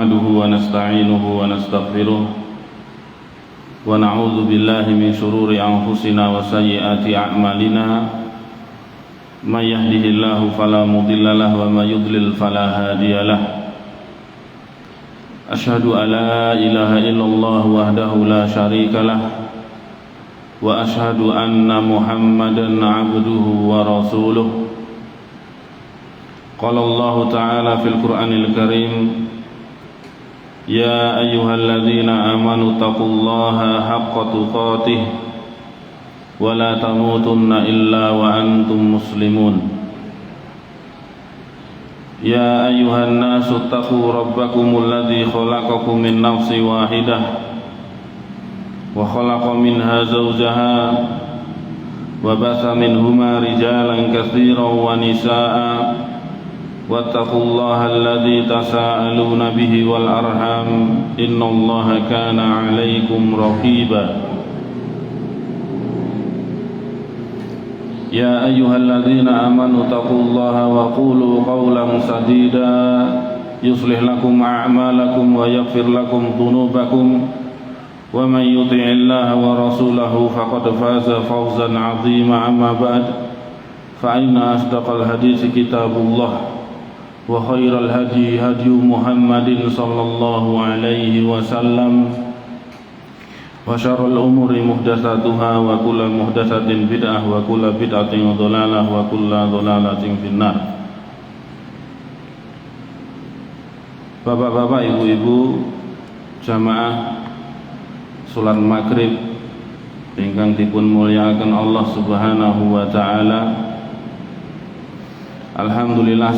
نحمده ونستعينه ونستغفره ونعوذ بالله من شرور أنفسنا وسيئات أعمالنا من يهده الله فلا مضل له ومن يضلل فلا هادي له أشهد أن لا إله إلا الله وحده لا شريك له وأشهد أن محمدا عبده ورسوله قال الله تعالى في القرآن الكريم يا أيها الذين آمنوا اتقوا الله حق تقاته ولا تموتن إلا وأنتم مسلمون يا أيها الناس اتقوا ربكم الذي خلقكم من نفس واحدة وخلق منها زوجها وبث منهما رجالا كثيرا ونساء واتقوا الله الذي تساءلون به والأرحام إن الله كان عليكم رقيبا يا أيها الذين آمنوا اتقوا الله وقولوا قولا سديدا يصلح لكم أعمالكم ويغفر لكم ذنوبكم ومن يطع الله ورسوله فقد فاز فوزا عظيما أما بعد فإن أصدق الحديث كتاب الله وخير الهدي هدي محمد صلى الله عليه وسلم وشر الأمور محدثاتها وكل محدثة بدعة وكل بدعة ضلالة وكل ضلالة في النار. Bapak-bapak, ibu-ibu, jamaah salat maghrib ingkang dipun mulyakaken Allah Subhanahu wa taala. Alhamdulillah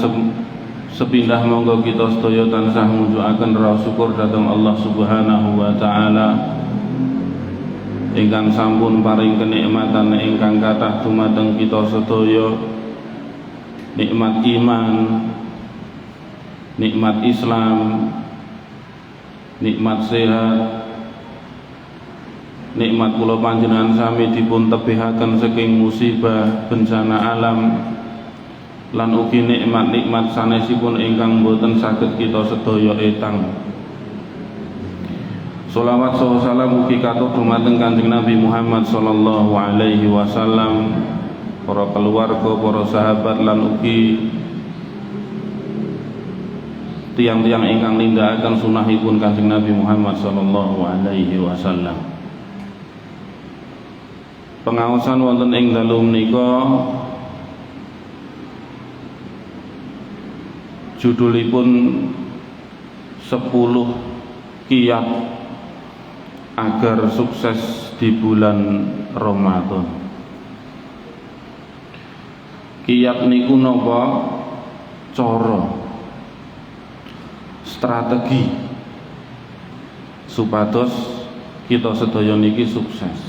sepindah monggo kita sedaya tansah mujudaken rasa syukur dhateng Allah Subhanahu wa taala ingkang sampun paring kenikmatan ingkang kathah dumateng kita sedaya, nikmat iman, nikmat Islam, nikmat sehat, nikmat kula panjenengan sami dipun tebihaken saking musibah bencana alam lan ugi nikmat-nikmat sanesipun ingkang boten saged kita sedaya etang. Sholawat salam ugi katut dumateng Kanjeng Nabi Muhammad sallallahu alaihi wasallam, para keluarga, para sahabat lan ugi tiang-tiang ingkang nindakaken sunahipun Kanjeng Nabi Muhammad sallallahu alaihi wasallam. Pengaosan wonten ing dalu menika judulipun 10 kiat agar sukses di bulan Ramadan. Kiat niku napa? Cara, strategi supados kita sedaya niki sukses.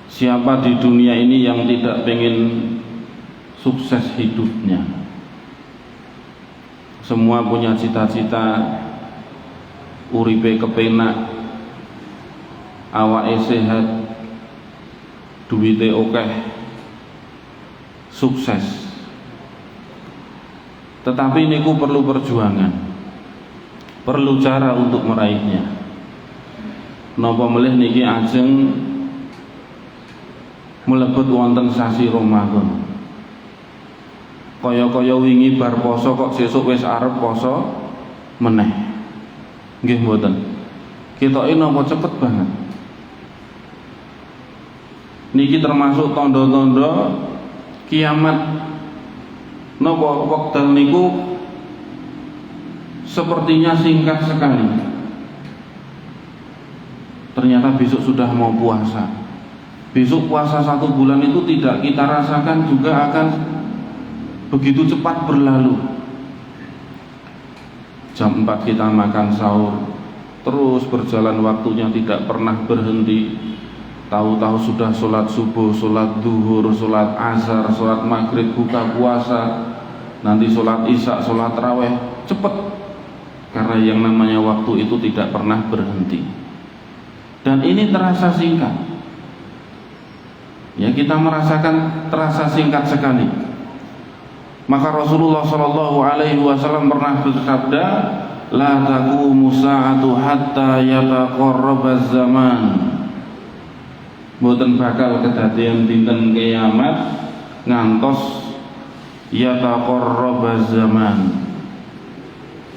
Siapa di dunia ini yang tidak pengen sukses hidupnya? Semua punya cita-cita uripe kepenak, awake sehat, duwite akeh, sukses. Tetapi niku perlu perjuangan, perlu cara untuk meraihnya. Napa melih niki ajeng mlebet wonten sasi Ramadan. Kaya-kaya wingi bar poso kok sesuk wis arep poso meneh. Nggih mboten. Ketoke napa cepet banget. Niki termasuk tanda-tanda kiamat. Napa wekdal niku sepertinya singkat sekali. Ternyata besok sudah mau puasa. Besok puasa 1 bulan itu tidak kita rasakan juga akan begitu cepat berlalu. Jam 4 kita makan sahur, terus berjalan waktunya tidak pernah berhenti. Tahu-tahu sudah sholat subuh, sholat duhur, sholat asar, sholat maghrib, buka puasa, nanti sholat isya, sholat raweh, cepet. Karena yang namanya waktu itu tidak pernah berhenti. Dan ini terasa singkat. Ya, kita merasakan terasa singkat sekali. Maka Rasulullah sallallahu alaihi wasallam pernah bersabda, la taqumu sa'atu hatta yataqarrabaz zaman. Mboten bakal kedadian dinten kiamat ngantos yataqarrabaz zaman,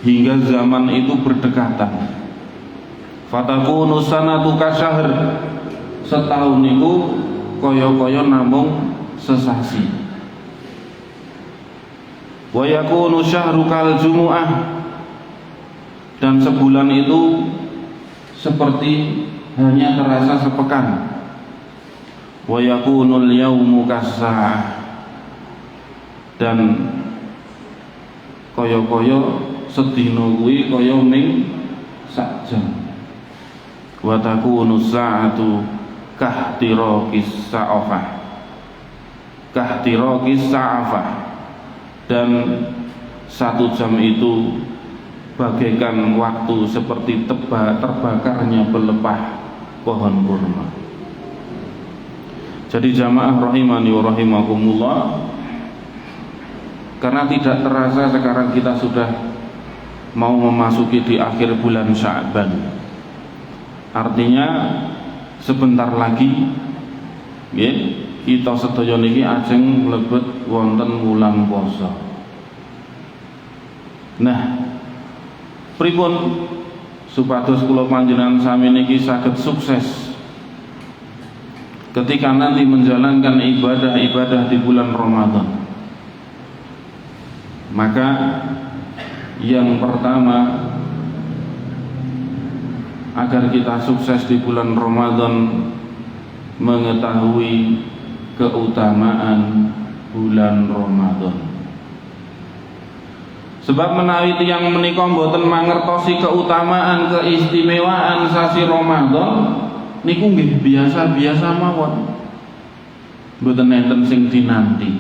hingga zaman itu berdekatan. Fatakunu sanatu kasyahr, setahun itu kaya-kaya namung sesasi. Wa yakunu syahru kal jumu'ah, dan sebulan itu seperti hanya terasa sepekan. Wa yakunul yaumu kas-sa'ah, dan kaya-kaya sedina kuwi kaya ning sak jam. Wa takunu sa'atu kahtiraqis sa'afah, kahtiraqis sa'afah, dan 1 jam itu bagaikan waktu seperti terbakarnya pelepah pohon kurma. Jadi jamaah rahimani wa rahimakumullah, karena tidak terasa sekarang kita sudah mau memasuki di akhir bulan Sya'ban. Artinya sebentar lagi ya, kita sedaya niki ajeng mlebet wonten wulan puasa. Nah, pripun supados kula panjenengan sami niki saged sukses ketika nanti menjalankan ibadah-ibadah di bulan Ramadan? Maka yang pertama, agar kita sukses di bulan Ramadan, mengetahui keutamaan bulan Ramadan. Sebab menawi tiyang menika mboten mangertosi keutamaan, keistimewaan sasi Ramadan, niku nggih biasa-biasa mawon. Mboten enten sing dinanti,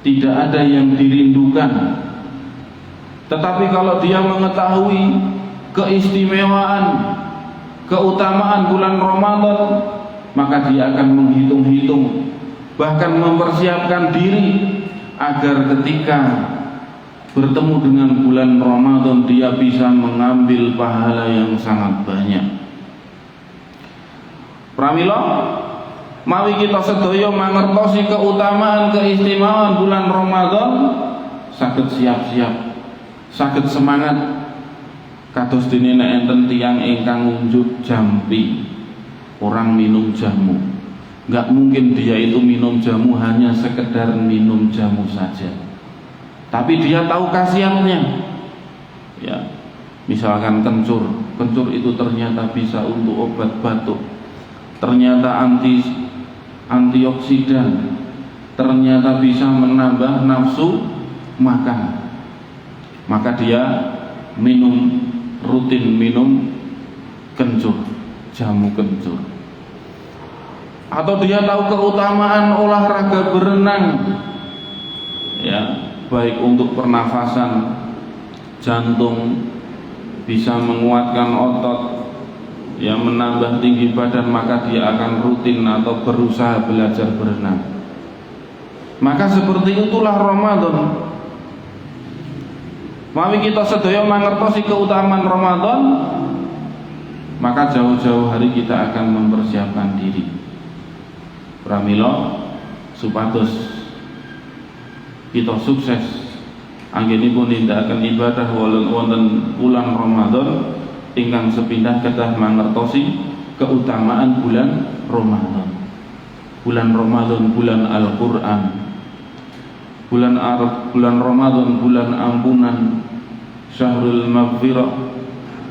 tidak ada yang dirindukan. Tetapi kalau dia mengetahui keistimewaan, keutamaan bulan Ramadan, maka dia akan menghitung-hitung, bahkan mempersiapkan diri agar ketika bertemu dengan bulan Ramadan dia bisa mengambil pahala yang sangat banyak. Pramila mawi kita sedaya mangertosi keutamaan, keistimewaan bulan Ramadan, saged siap-siap, saged semangat. Kados dene nek enten tiyang ingkang ngunjuk jampi, orang minum jamu, nggak mungkin dia itu minum jamu hanya sekedar minum jamu saja, tapi dia tahu khasiatnya. Ya, misalkan kencur itu ternyata bisa untuk obat batuk, ternyata antioksidan, ternyata bisa menambah nafsu makan. Maka dia rutin minum kencur, jamu kencur. Atau dia tahu keutamaan olahraga berenang, ya, baik untuk pernafasan, jantung, bisa menguatkan otot, ya, menambah tinggi badan, maka dia akan rutin atau berusaha belajar berenang. Maka seperti itulah Ramadan. Mawi kita sedaya mangertosi keutamaan Ramadan, maka jauh-jauh hari kita akan mempersiapkan diri. Pramila supados kita sukses anggenipun nindakaken ibadah wonten bulan Ramadan ingkang sepindah kedah mangertosi keutamaan bulan Ramadan. Bulan Ramadan bulan Al-Qur'an. Bulan Ramadan bulan ampunan, syahrul maghfirah,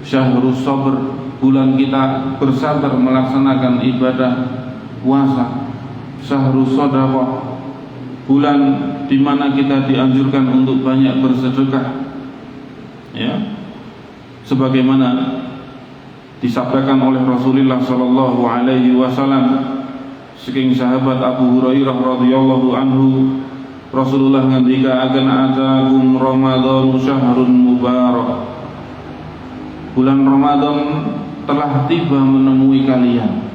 syahrus sabr, bulan kita bersabar melaksanakan ibadah puasa, syahrus shadaqah, bulan di mana kita dianjurkan untuk banyak bersedekah, ya, sebagaimana disabdakan oleh Rasulullah sallallahu alaihi wasallam saking sahabat Abu Hurairah radhiyallahu anhu, Rasulullah ngendika akan atakum Ramadan syahrun mubarak. Bulan Ramadan telah tiba menemui kalian.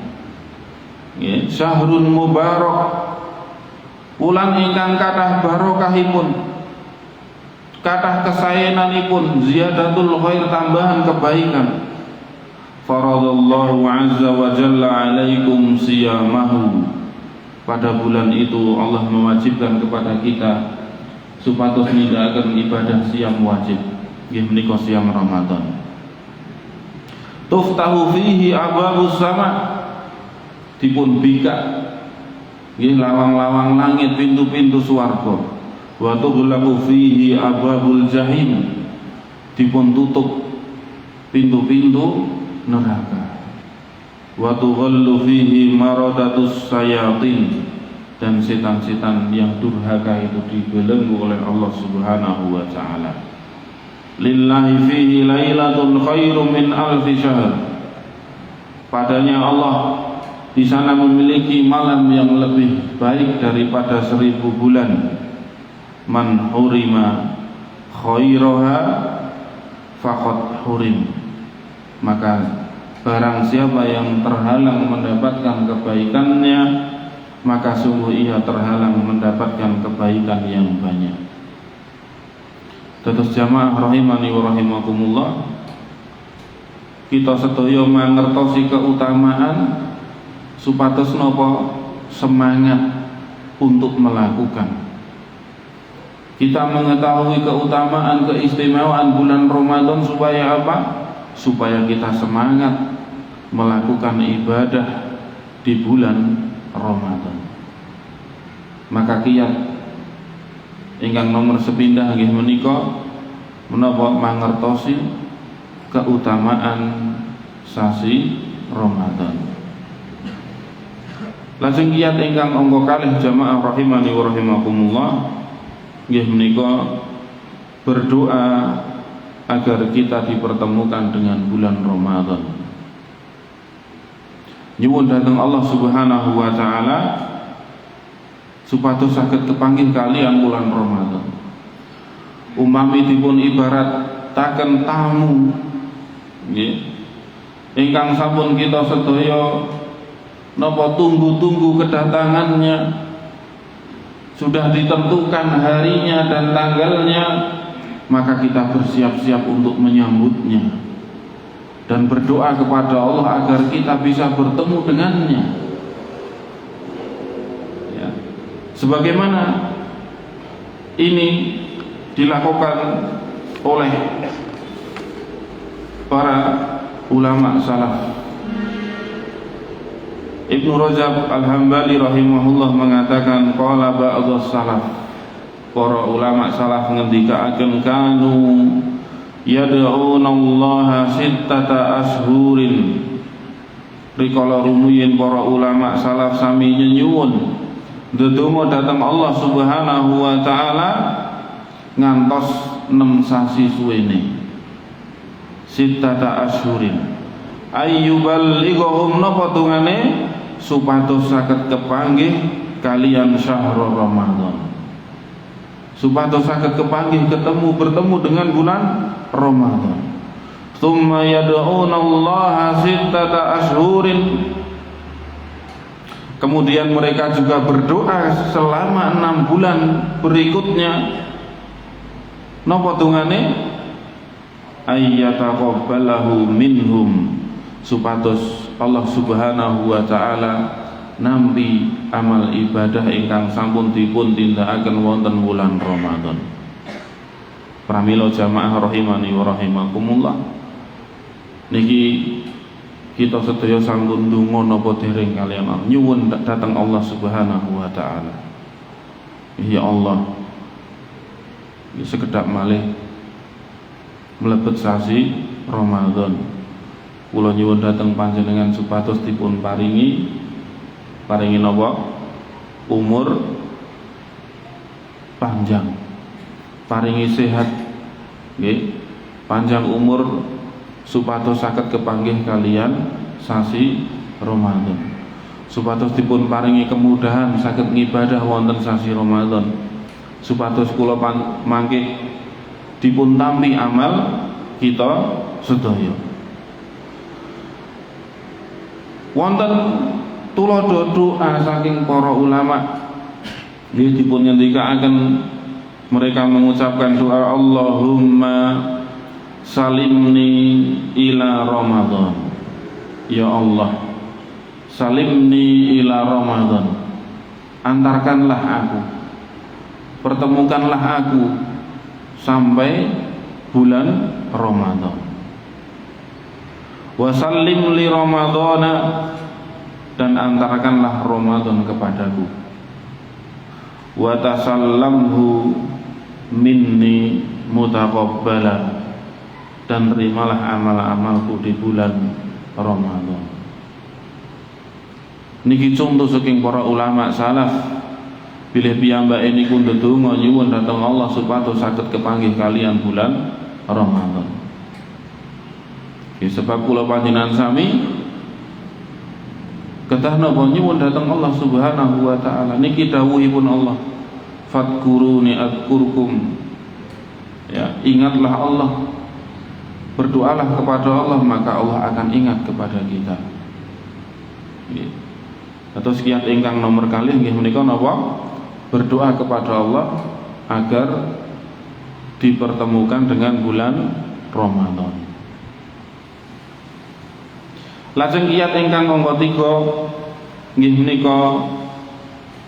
Ya, syahrun mubarak. Bulan ingkang kathah barokahipun. kathah kesayananipun ziyadatul khair, tambahan kebaikan. Faradallahu azza wa jalla alaikum siyamahu, pada bulan itu Allah mewajibkan kepada kita supados nindakaken ibadah siam wajib, nggih menika siam Ramadan. Tuftahu fihi abwabus sama, dipun bikak nggih lawang-lawang langit, pintu-pintu swarga. Wa tughlaqu fihi abwabul jahim, dipun tutup pintu-pintu neraka. Wa tughallu fihi maradatus sayatin, dan setan-setan yang durhaka itu dibelenggu oleh Allah Subhanahu wa taala. Lillahi fihi lailatun khairum min alfi syahr, padanya Allah di sana memiliki malam yang lebih baik daripada 1000 bulan. Man hurima khairaha faqad hurim, maka barang siapa yang terhalang mendapatkan kebaikannya, maka sungguh ia terhalang mendapatkan kebaikan yang banyak. Dados jamaah rahimani wa rahimakumullah, kita sedaya mangertosi keutamaan supados napa semangat untuk melakukan. Kita mengetahui keutamaan, keistimewaan bulan Ramadan supaya apa? Supaya kita semangat melakukan ibadah di bulan Ramadan. Maka kiat ingkang nomor sepindah nggih menika menapa mangertosi keutamaan sasi Ramadan. Lajeng kiat ingkang angka kalih jamaah rahimani wa rahimakumullah nggih menika berdoa agar kita dipertemukan dengan bulan Ramadan. Nyuwun dhateng Allah Subhanahu wa taala supados saged kepanggih kalian bulan Ramadan. Umpami dipun ibarataken tamu nggih ingkang sampun kita sedaya napa tunggu-tunggu kedatangannya, sudah ditentukan harinya dan tanggalnya, maka kita bersiap-siap untuk menyambutnya dan berdoa kepada Allah agar kita bisa bertemu dengannya. Ya. Sebagaimana ini dilakukan oleh para ulama salaf. Ibnu Rajab Al-Hambali rahimahullah mengatakan qala ba'dhus salaf, para ulama salaf ngendikaaken kanu yad'unallaha sittata ashhurin. Rikala rumiyin para ulama salaf sami nyuwun ndedonga dhateng Allah Subhanahu wa taala ngantos 6 sasi suwene. Sittata ashhurin ayyuballighum napa tungane supados saged kepanggih kalian syahrul Ramadan, supados saged kepanggih bertemu dengan bulan Ramadan. Tsumma yad'unallaha sittata ashhurin, kemudian mereka juga berdoa selama 6 bulan berikutnya. Napa tungane? Ayyataqabbalahu minhum, supados Allah Subhanahu wa taala nampi amal ibadah ingkang sampun dipun tindakaken wonten wulan Ramadan. Pramila jamaah rahimani wa rahimakumullah, niki kita sedaya sampun ndonga napa dereng kaliyan Allah nyuwun dhateng Allah Subhanahu wa taala. Ya Allah, sekedap malih mlebet sasi Ramadan, kula nyuwun dhateng panjenengan supados dipun paringi napa? Umur panjang, paringi sehat nggih, panjang umur supados saged kepanggih kalian sasi Ramadan, supados dipun paringi kemudahan saged ngibadah wonten sasi Ramadan, supados kula mangke dipun tampi amal kita sedaya. Wonten tuladha doa saking para ulama nggih dipun ngendikaaken mereka mengucapkan doa Allahumma salimni ila Ramadan. Ya Allah, salimni ila Ramadan, antarkanlah aku, pertemukanlah aku sampai bulan Ramadan. Wa sallim li Ramadana, dan antarkanlah Ramadan kepadaku. Wa tasallamhu minni mutaqabbala, dan terimalah amal-amalku di bulan Ramadan. Niki contoh saking para ulama salaf, bilih piyambake niku ndedonga nyuwun dhateng Allah supados saged kepanggih kalian bulan Ramadan. Sebab kula panjenengan sami kedah napa nyuwun dhateng Allah Subhanahu wa taala. Niki dawuhipun Allah, fadkuruni adkurkum. Ya, ingatlah Allah, berdoalah kepada Allah, maka Allah akan ingat kepada kita. Atau sekian ingkang nomor kali nggih menika napa? Berdoa kepada Allah agar dipertemukan dengan bulan Ramadan. Lajeng kiyat ingkang angka 3 nggih menika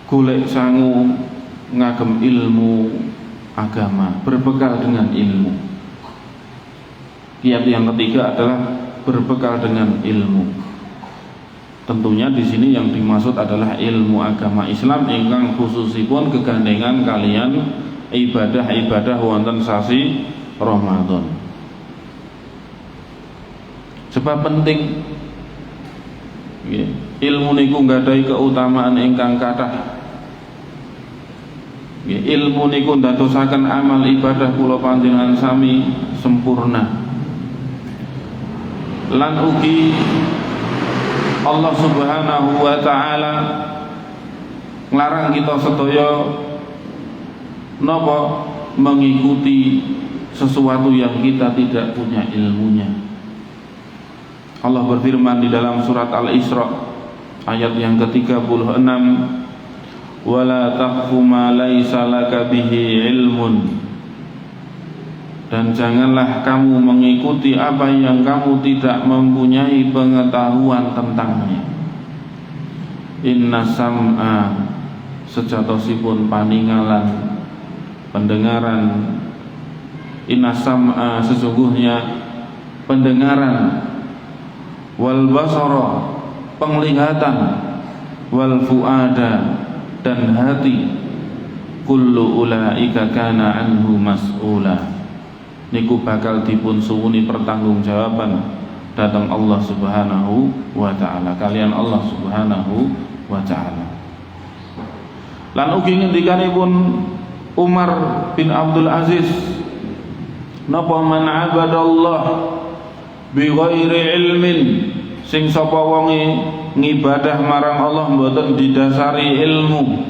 golek sangu ngagem ilmu agama, berbekal dengan ilmu. Kiat yang ketiga adalah berbekal dengan ilmu. Tentunya di sini yang dimaksud adalah ilmu agama Islam ingkang khususipun kegandengan kalian ibadah-ibadah wonten sasi Ramadan. Sebab penting ilmu niku nggadahi keutamaan ingkang kathah. Ilmu niku ndadosaken amal ibadah kula panjenengan sami sempurna. Lan ugi Allah Subhanahu wa taala nglarang kita sedaya napa mengikuti sesuatu yang kita tidak punya ilmunya. Allah berfirman di dalam surat Al-Isra ayat yang ke-36, wala taqfu ma laisa laka bihi ilmun, dan janganlah kamu mengikuti apa yang kamu tidak mempunyai pengetahuan tentangnya. Inna sam'a, sejatosipun paningalan pendengaran, inna sam'a, sesungguhnya pendengaran, wal basara, penglihatan, wal fuada, dan hati, kullu ulaika kana anhu mas'ula, niku bakal dipun suwuni pertanggungjawaban datang Allah Subhanahu wa taala, kalian Allah Subhanahu wa taala. Lan ugi ngendikanipun Umar bin Abdul Aziz, napa man abadallah bi ghairi ilmin, sing sapa wonge ngibadah marang Allah mboten didasari ilmu.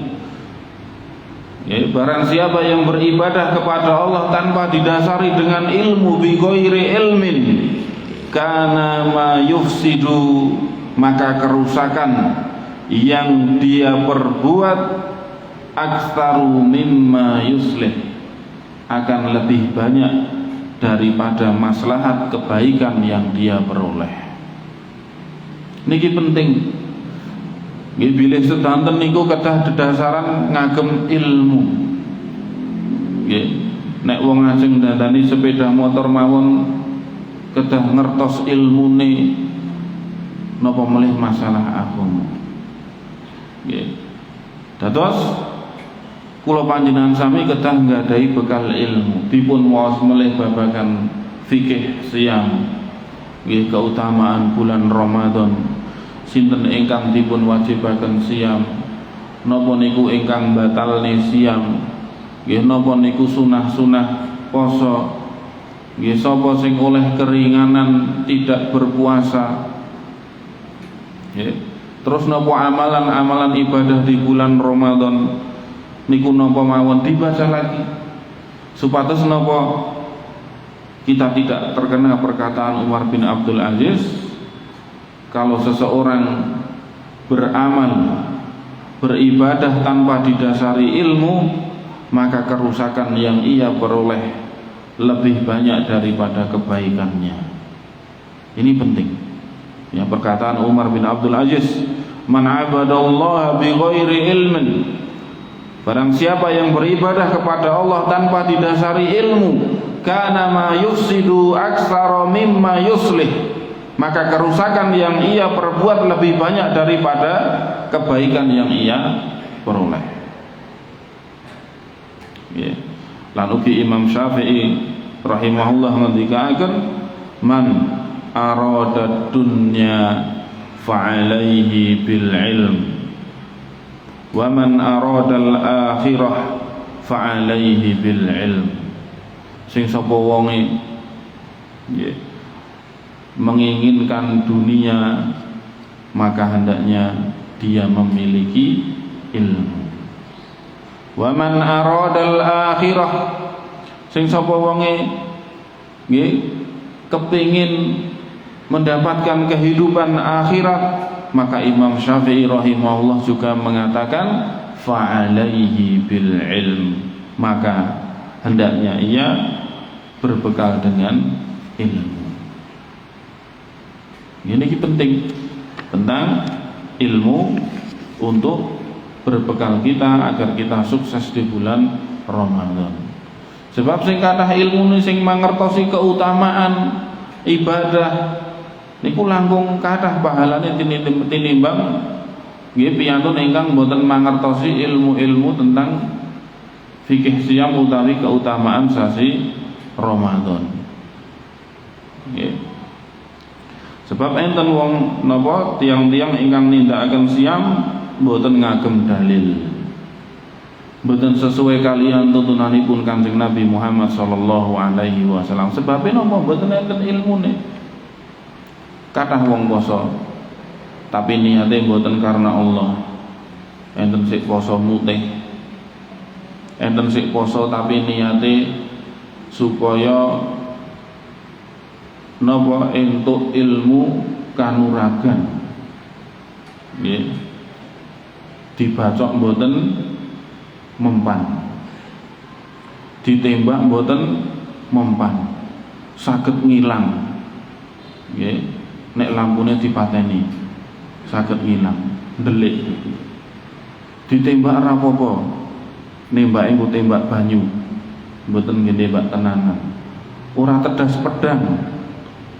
Ya, barang siapa yang beribadah kepada Allah tanpa didasari dengan ilmu, bi ghairi ilmin, kana ma yufsidu, maka kerusakan yang dia perbuat akstaru mimma yuslih, akan lebih banyak daripada maslahat kebaikan yang dia peroleh. Niki penting. Nggih bilih sedanten niku kedah dedasaran ngagem ilmu. Nggih, nek wong ajeng dandani sepeda motor mawon kedah ngertos ilmune napa melih masalah agama. Nggih. Dados kula panjenengan sami kedah nggadahi bekal ilmu, dipun waos melih babagan fikih siam, nggih, keutamaan bulan Ramadan, sinten ingkang dipun wajibaken siam, napa niku ingkang batalne siam, nggih, napa niku sunah-sunah poso, nggih, sapa sing oleh keringanan tidak berpuasa, nggih, terus napa amalan-amalan ibadah di bulan Ramadan niku napa mawon dibaca lagi supados napa kita tidak terkena perkataan Umar bin Abdul Aziz, kalau seseorang beramal beribadah tanpa didasari ilmu, maka kerusakan yang ia peroleh lebih banyak daripada kebaikannya. Ini penting. Ya, perkataan Umar bin Abdul Aziz, "Man 'abadallaha bighairi ilmin." Barang siapa yang beribadah kepada Allah tanpa didasari ilmu, kana ma yufsidu aktsara mimma yuslih. Maka kerusakan yang ia perbuat lebih banyak daripada kebaikan yang ia peroleh. Ya. Lalu ki Imam Syafi'i rahimahullah ngendikaken, "Man arada dunya fa'alaihi bil ilm, wa man arada al akhirah fa'alaihi bil ilm." Sing sapa wonge nggih menginginkan dunia, maka hendaknya dia memiliki ilmu. Wa man aradal akhirah, sing sapa wonge nggih kepingin mendapatkan kehidupan akhirat, maka Imam Syafi'i rahimahullah juga mengatakan fa'alaihi bil ilm, maka hendaknya ia berbekal dengan ilmu. Ini penting tentang ilmu untuk berbekal kita agar kita sukses di bulan Ramadan. Sebab sing kathah ilmu sing mangertosi keutamaan ibadah niku langkung kathah pahalane tinimbang nggih piyantun ingkang boten mangertosi ilmu-ilmu tentang fikih siam utawi keutamaan sasi Ramadan. Nggih. Sebab enten wong napa tiang-tiang ingkang nindakaken siam mboten ngagem dalil, mboten sesuai kalian tuntunanipun Kanjeng Nabi Muhammad sallallahu alaihi wasallam. Sebab napa mboten enten ilmune. Kathah wong poso tapi niate mboten karena Allah. Enten sik poso mutih, enten sik poso tapi niate supaya napa entuk ilmu kanuragan. Nggih. Dibacok mboten mempan, ditembak mboten mempan, saged ngilang. Nggih, nek lampune dipateni saged ngilang, ndelik. Ditembak ora apa-apa, nembake nggo tembak banyu, mboten nggih nembak tenanan. Ora tedas pedang,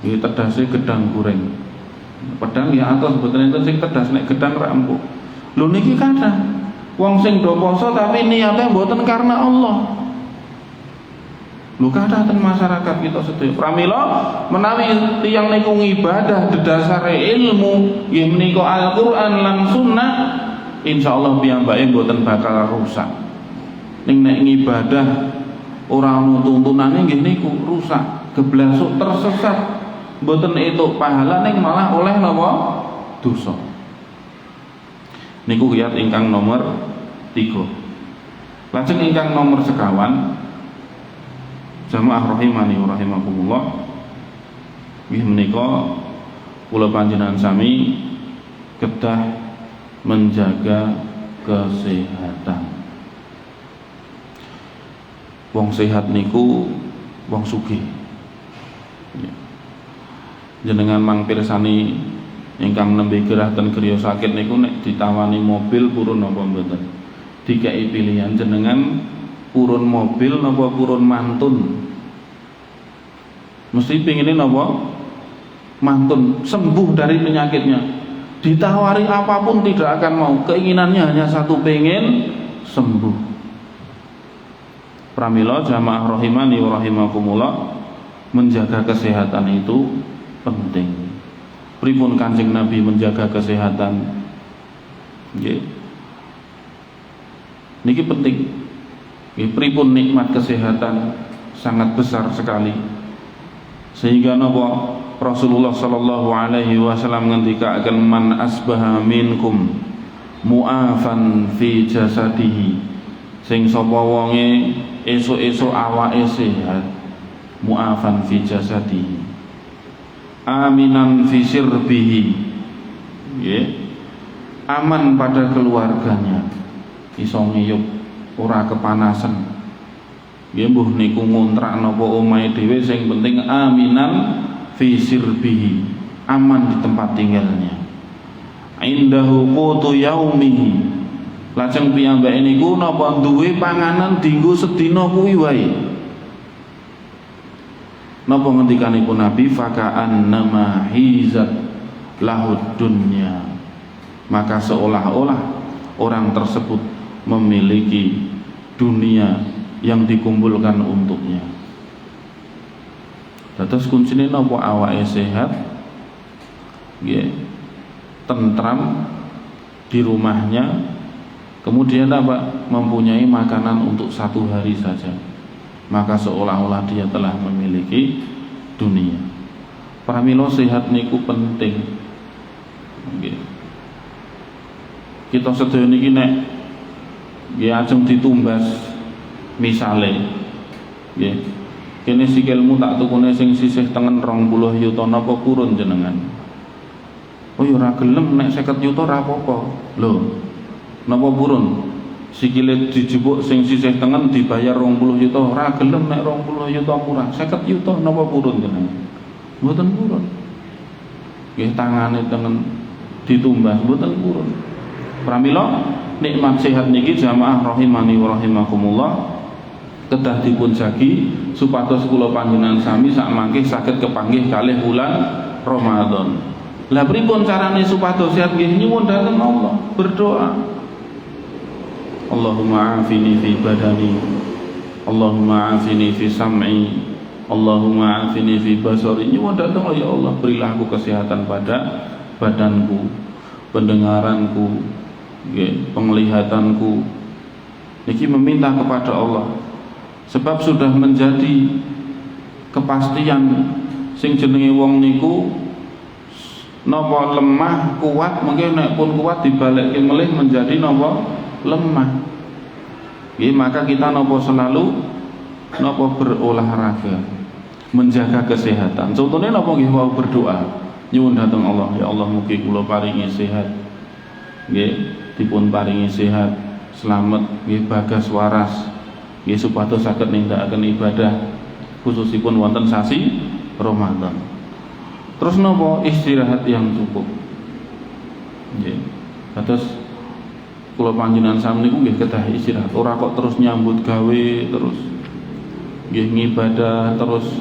nggih tedase gedang goreng. Pedang ya atos mboten enten sing tedas, nek gedang ra empuk. Lho niki kathah wong sing do poso tapi niate mboten karena Allah. Lho kathah ten masyarakat kita sedaya. Pramila menawi tiyang niku ibadah dedasare ilmu nggih menika Al-Qur'an lan sunnah, insyaallah piyambake mboten bakal rusak. Ning nek ngibadah ora ono tuntunane nggih niku rusak, geblasuk tersesat. Mboten entuk pahala ning malah oleh napa? Dosa. Niku kiyat ingkang nomor 3. Lajeng ingkang nomor sekawan, jamaah rahimani wa rahimakumullah, nggih menika kula panjenengan sami kedah menjaga kesehatan. Wong sehat niku wong sugih. Jenengan mang pirsani ingkang nembe gerah ten griya sakit niku nek ditawani mobil purun napa mboten? Dikei pilihan jenengan purun mobil napa purun mantun? Mesti pingine napa? Mantun, sembuh dari penyakitnya. Ditawari apapun tidak akan mau. Keinginannya hanya satu, pengen sembuh. Pramila jamaah rahimani wa rahimakumullah, menjaga kesehatan itu penting. Pripun Kanjeng Nabi menjaga kesehatan? Nggih. Niki penting. Nggih, pripun nikmat kesehatan sangat besar sekali. Sehingga napa Rasulullah sallallahu alaihi wasallam ngendikaken, man asbaha minkum mu'afan fi jasadihi, sing sapa wonge esuk-esuk awake sehat, mu'afan fi jasadihi, aminan fi sirbihi, aman pada keluarganya, iso ngiyup ora kepanasan. Nggih mbuh niku ngontrak napa omahe dhewe, sing penting aminan fi sirbihi, aman di tempat tinggalnya. Indahu qutu yaumihi, lajeng piyambake niku napa duwe panganan dienggo sedina kuwi wae. Napa ngendikanipun Nabi, faka'annama hizat lahud dunya, maka seolah-olah orang tersebut memiliki dunia yang dikumpulkan untuknya. Terus kuncine napa awake sehat, nggih, tentram di rumahnya, kemudian apa? Mempunyai makanan untuk 1 hari saja, maka seolah-olah dia telah memiliki dunia. Pramila sehat niku penting. Nggih. Kita sedaya niki nek nggih ajeng ditumbas misale nggih, kene sikilmu tak tukune sing sisih tengen 20 yuta napa purun jenengan? Oh ya ora gelem, nek 50 yuta ora apa-apa. Lho, napa purun? Sikile dijebuk sing sisih tengen dibayar 20 yuta, ora gelem nek 20 yuta kurang. 50 yuta napa purun jenengan? Mboten purun. Nggih, tangane tengen ditumbas mboten purun. Pramila nikmat sehat niki jamaah rahimani wa rahimakumullah kedah dipun jagi supados kula panjenengan sami sak mangke saged kepanggih kalih wulan Ramadan. Lah pripun carane supados sehat nggih? Nyuwun dhateng Allah, berdoa. Allahumma afini fi badani, Allahumma afini fi sam'i, Allahumma afini fi basari. Nyuwun dhateng ya Allah, berilah aku kesehatan pada badanku, pendengaranku, penglihatanku. Niki meminta kepada Allah, sebab sudah menjadi kepastian sing jenenge wong niku napa lemah kuat, mungkin nek pun kuat dibalikke melih menjadi napa lemah. Nggih, maka kita napa selalu napa berolahraga, menjaga kesehatan. Contohnya napa nggih wau berdoa, nyuwun dhateng Allah, ya Allah mugi kula paringi sehat. Nggih, dipun paringi sehat, slamet, nggih bagas waras. Nggih supados saged nindakaken ibadah khususipun wonten sasi Ramadan. Terus napa istirahat yang cukup. Nggih. Kados kula panjenengan sami niku nggih kedah istirahat, ora kok terus nyambut gawe terus. Nggih ngibadah terus.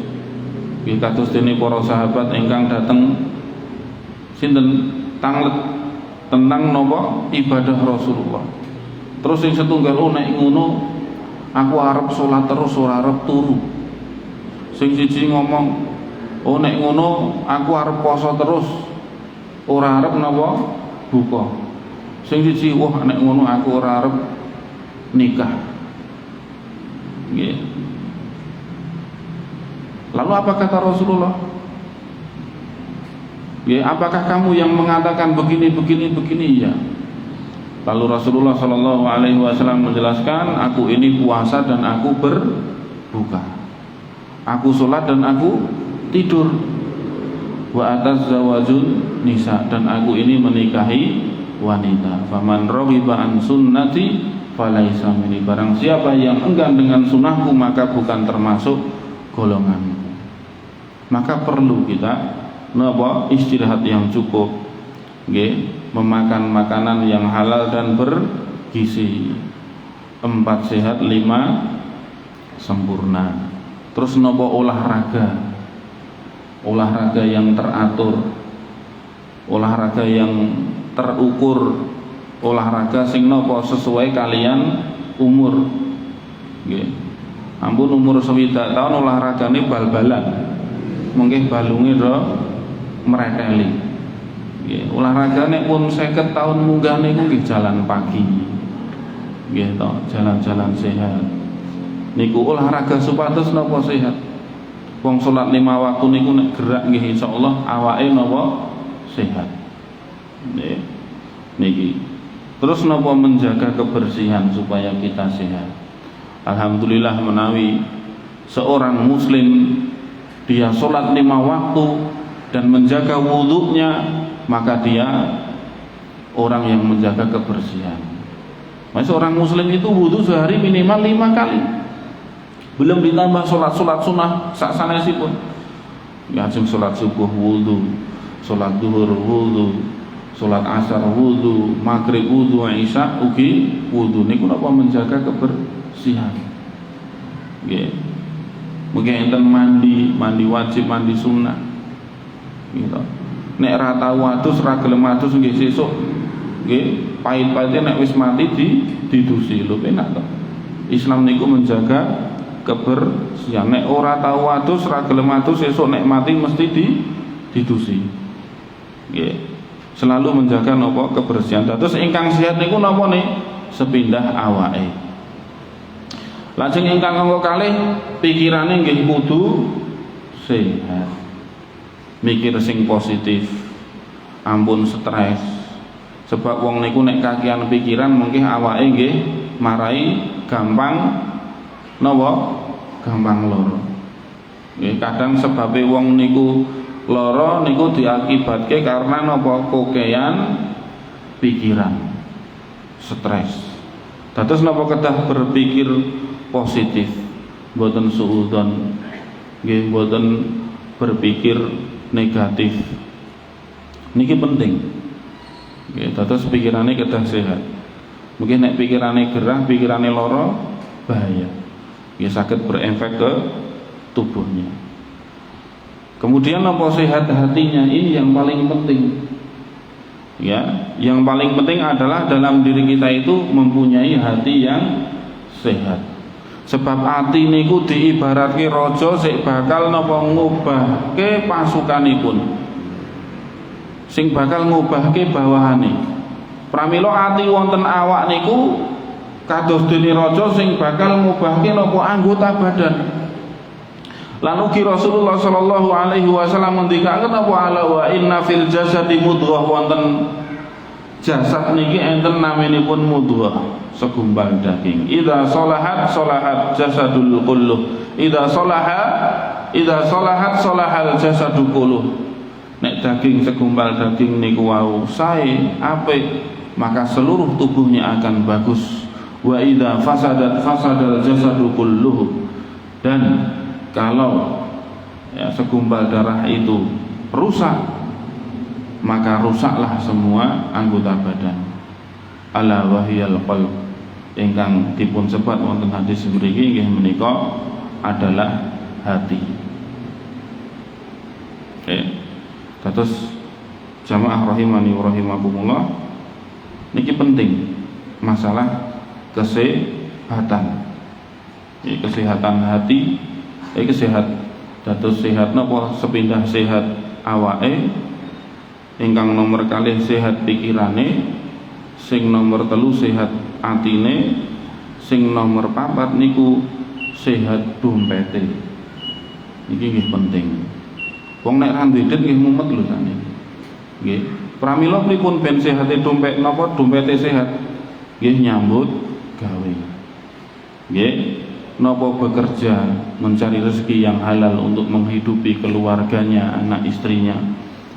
Nggih kados dene para sahabat ingkang dateng sinten tanglet tentang napa ibadah Rasulullah. Terus sing setunggal nek ngono aku arep salat terus ora arep turu. Sing siji ngomong, oh nek ngono aku arep poso terus ora arep napa buka. Sing siji wah nek ngono aku ora arep nikah. Nggih. Lalu apa kata Rasulullah? Nggih, apakah kamu yang mengatakan begini? Ya. Lalu Rasulullah Shallallahu Alaihi Wasallam menjelaskan, aku ini puasa dan aku berbuka, aku sholat dan aku tidur, wa atas zawajun nisa, dan aku ini menikahi wanita. Faman raghiba an sunnati falaisa minni, barang siapa yang enggan dengan sunnahku maka bukan termasuk golonganku. Maka perlu kita istirahat yang cukup, nggih, memakan makanan yang halal dan bergizi. 4 sehat, 5 sempurna. Terus olahraga yang teratur, olahraga yang terukur, olahraga sing sesuai kalian umur. Nggih. Ampun umur 60 tahun olahragane bal-balan, mungkin balunge do mereteli. Nggih, olahraga nek pun 50 tahun munggah niku nggih jalan pagi. Nggih to, jalan-jalan sehat. Niku olahraga supados napa sehat. Wong salat 5 waktu niku nek gerak nggih insyaallah awake napa sehat. Nggih. Niki. Terus napa menjaga kebersihan supaya kita sehat. Alhamdulillah menawi seorang muslim dia salat 5 waktu dan menjaga wudhunya, maka dia orang yang menjaga kebersihan. Masa orang muslim itu wudu sehari minimal 5 kali. Belum ditambah sholat-sholat sunnah saksanesipun. Ya sholat subuh wudu, sholat duhur wudu, sholat asar wudu, maghrib wudu, isya ugi wudu. Niku napa menjaga kebersihan. Nggih. Mungkin enten mandi wajib, mandi sunnah. Gitu. Nek ra tau adus, ra gelem adus nggih sesuk nggih pahit-pahite nek wis mati didusi. Lho penak to. Islam niku menjaga kebersihan. Nek ora tau adus, ra gelem adus sesuk nek mati mesti didusi. Nggih. Selalu menjaga napa kebersihan. Terus ingkang sehat niku napa nih? Sepindah awake. Lajeng ingkang kanggo kalih pikirane nggih kudu sehat. Mikir sing positif. Ampun stres. Sebab wong niku nek kakian pikiran mungkin awake nggih marai gampang napa? Gampang lara. Nggih kadang sebabe wong niku lara niku diakibatke karena napa? Kokean pikiran. Stres. Dados napa kedah berpikir positif, mboten suudzon, nggih mboten berpikir negatif. Niki penting. Nggih, dados pikirane kedah sehat. Mungkin nek pikirane gerah, pikirane lara, bahaya. Ya sakit berefek ke tubuhnya. Kemudian apa sehat hatinya, ini yang paling penting. Ya, yang paling penting adalah dalam diri kita itu mempunyai hati yang sehat. Sebab hati niku diibaratke raja sing bakal napa ngubahke pasukanipun. Sing bakal ngubahke bawahane. Pramila ati wonten awak niku kados dene raja sing bakal ngubahke napa anggota badan. Lan ugi Rasulullah sallallahu alaihi wasallam ngendikaken apa ala wa inna fil jasadi mudghah, wonten jasad niki enten naminipun mudghah, segumpal daging. Idza salahat salahat jasadul kulluh. Idza salahat salahal jasadu kulluh. Nek daging segumpal daging niku wau sae apik, maka seluruh tubuhnya akan bagus. Wa idza fasadat fasadal jasadu kulluh. Dan kalau ya, segumpal darah itu rusak, maka rusaklah semua anggota badan. Ala wahiyal qalb, ingkang dipun sebat wonten hadis mriki nggih menika adalah hati. Terus jamaah rahimani wa rahimakumullah, niki penting masalah kesehatan. Kesehatan hati, sehat. Dados sehat napa sepindah sehat awake, ingkang nomor kalih sehat pikirane, sing nomor telu sehat atine, sing nomor papat niku sehat dompete. Niki nggih penting. Wong nek ra duwe nggih mumet lho sakniki. Nggih. Pramila pripun ben sehate dompet napa dompete sehat? Nggih nyambut gawe. Nggih. Napa bekerja mencari rezeki yang halal untuk menghidupi keluarganya, anak istrinya.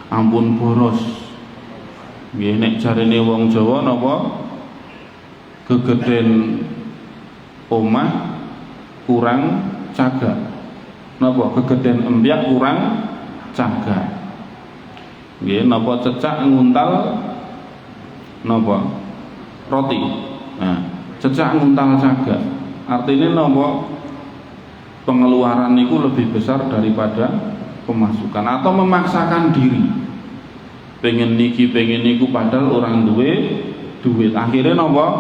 Ampun boros. Nggih nek jarene wong Jawa napa gegeden omah kurang cagak. Napa gegeden empyak kurang cagak. Nggih napa cecak nguntal napa roti. Nah, cecak nguntal cagak. Artinya napa pengeluaran niku lebih besar daripada pemasukan, atau memaksakan diri pengen niki pengen niku padahal orang duwe duit, akhirnya napa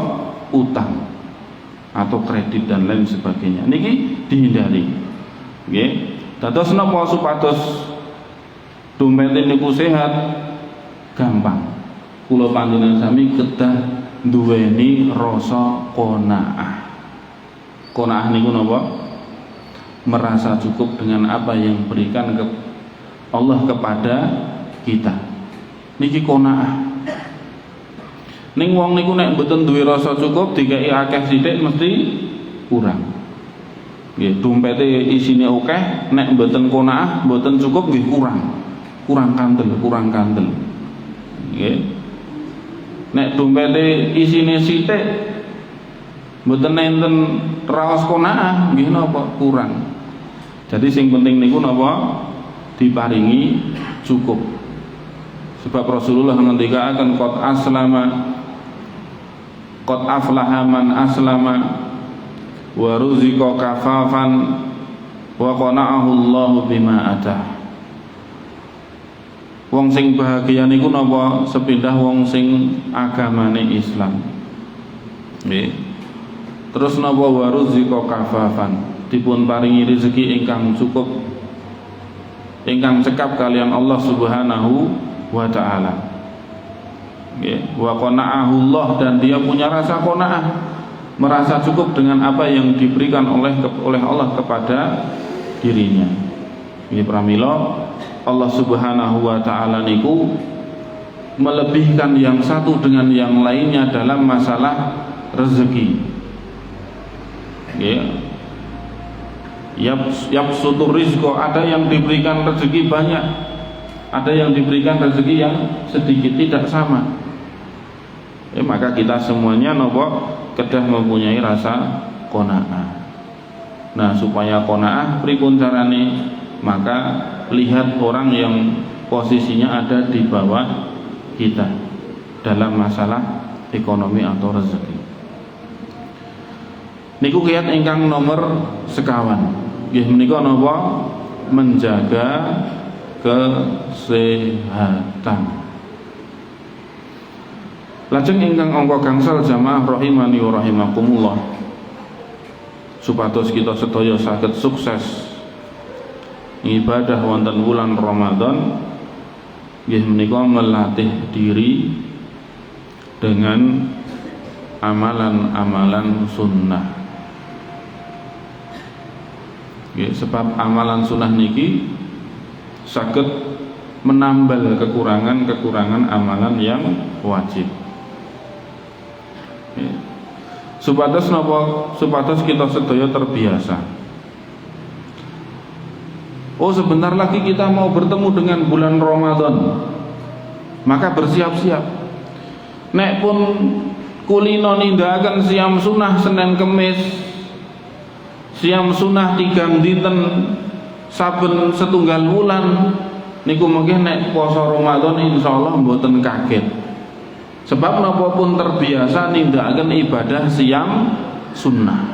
utang atau kredit dan lain sebagainya. Niki dihindari. Nggih. Dados napa supados dompet niku sehat gampang. Kula panjenengan sami kedah duweni rasa qanaah. Qanaah niku napa? Merasa cukup dengan apa yang berikan Allah kepada kita. Niki qanaah. Ning wong niku nek mboten duwe rasa cukup dikai akeh sithik mesti kurang. Nggih, dompete isine akeh, nek mboten qanaah, mboten cukup nggih kurang. Kurang kandel. Nggih. Nek dompete isine sithik Mboten enten raos qanaah nggih napa kurang. Jadi sing penting niku napa diparingi cukup. Sebab Rasulullah ngendikaaken qad aflaha man aslama wa ruziqa kafafan wa qana'ahu Allahu bima atah. Wong sing bahagia niku napa sepindah wong sing agamane Islam. Nggih. Terus napa wa ruziqa kafafan, dipun paringi rezeki ingkang cukup, ingkang cekap kalian Allah Subhanahu wa taala. Nggih, wa qana'ahu Allah, dan dia punya rasa qanaah, merasa cukup dengan apa yang diberikan oleh Allah kepada dirinya. Ini pramila Allah Subhanahu wa taala niku melebihkan yang satu dengan yang lainnya dalam masalah rezeki. Yabsutur rizqo, ada yang diberikan rezeki banyak, ada yang diberikan rezeki yang sedikit, tidak sama. Maka kita semuanya nopo kedah mempunyai rasa qanaah. Nah, supaya qanaah pripun carane? Maka lihat orang yang posisinya ada di bawah kita dalam masalah ekonomi atau rezeki. Niku kiat ingkang nomor sekawan. Nggih menika napa? Menjaga kesehatan. Lajeng ingkang angka gangsal jamaah rahimani wa rahimakumullah, supados kita sedaya saged sukses ibadah wonten wulan Ramadan, nggih menika melatih diri dengan amalan-amalan sunnah. Sebab amalan sunnah niki saged menambal kekurangan-kekurangan amalan yang wajib. Supados napa? Supados kita sedaya terbiasa. Oh, sebentar lagi kita mau bertemu dengan bulan Ramadan, maka bersiap-siap. Nek pun kulino nindakaken siam sunnah Senin Kemis, siam sunnah 3 dinten saben setunggal wulan, niku mungkin nek puasa Ramadan insyaallah mboten kaget. Sebab napa pun terbiasa nindakaken ibadah siam sunnah.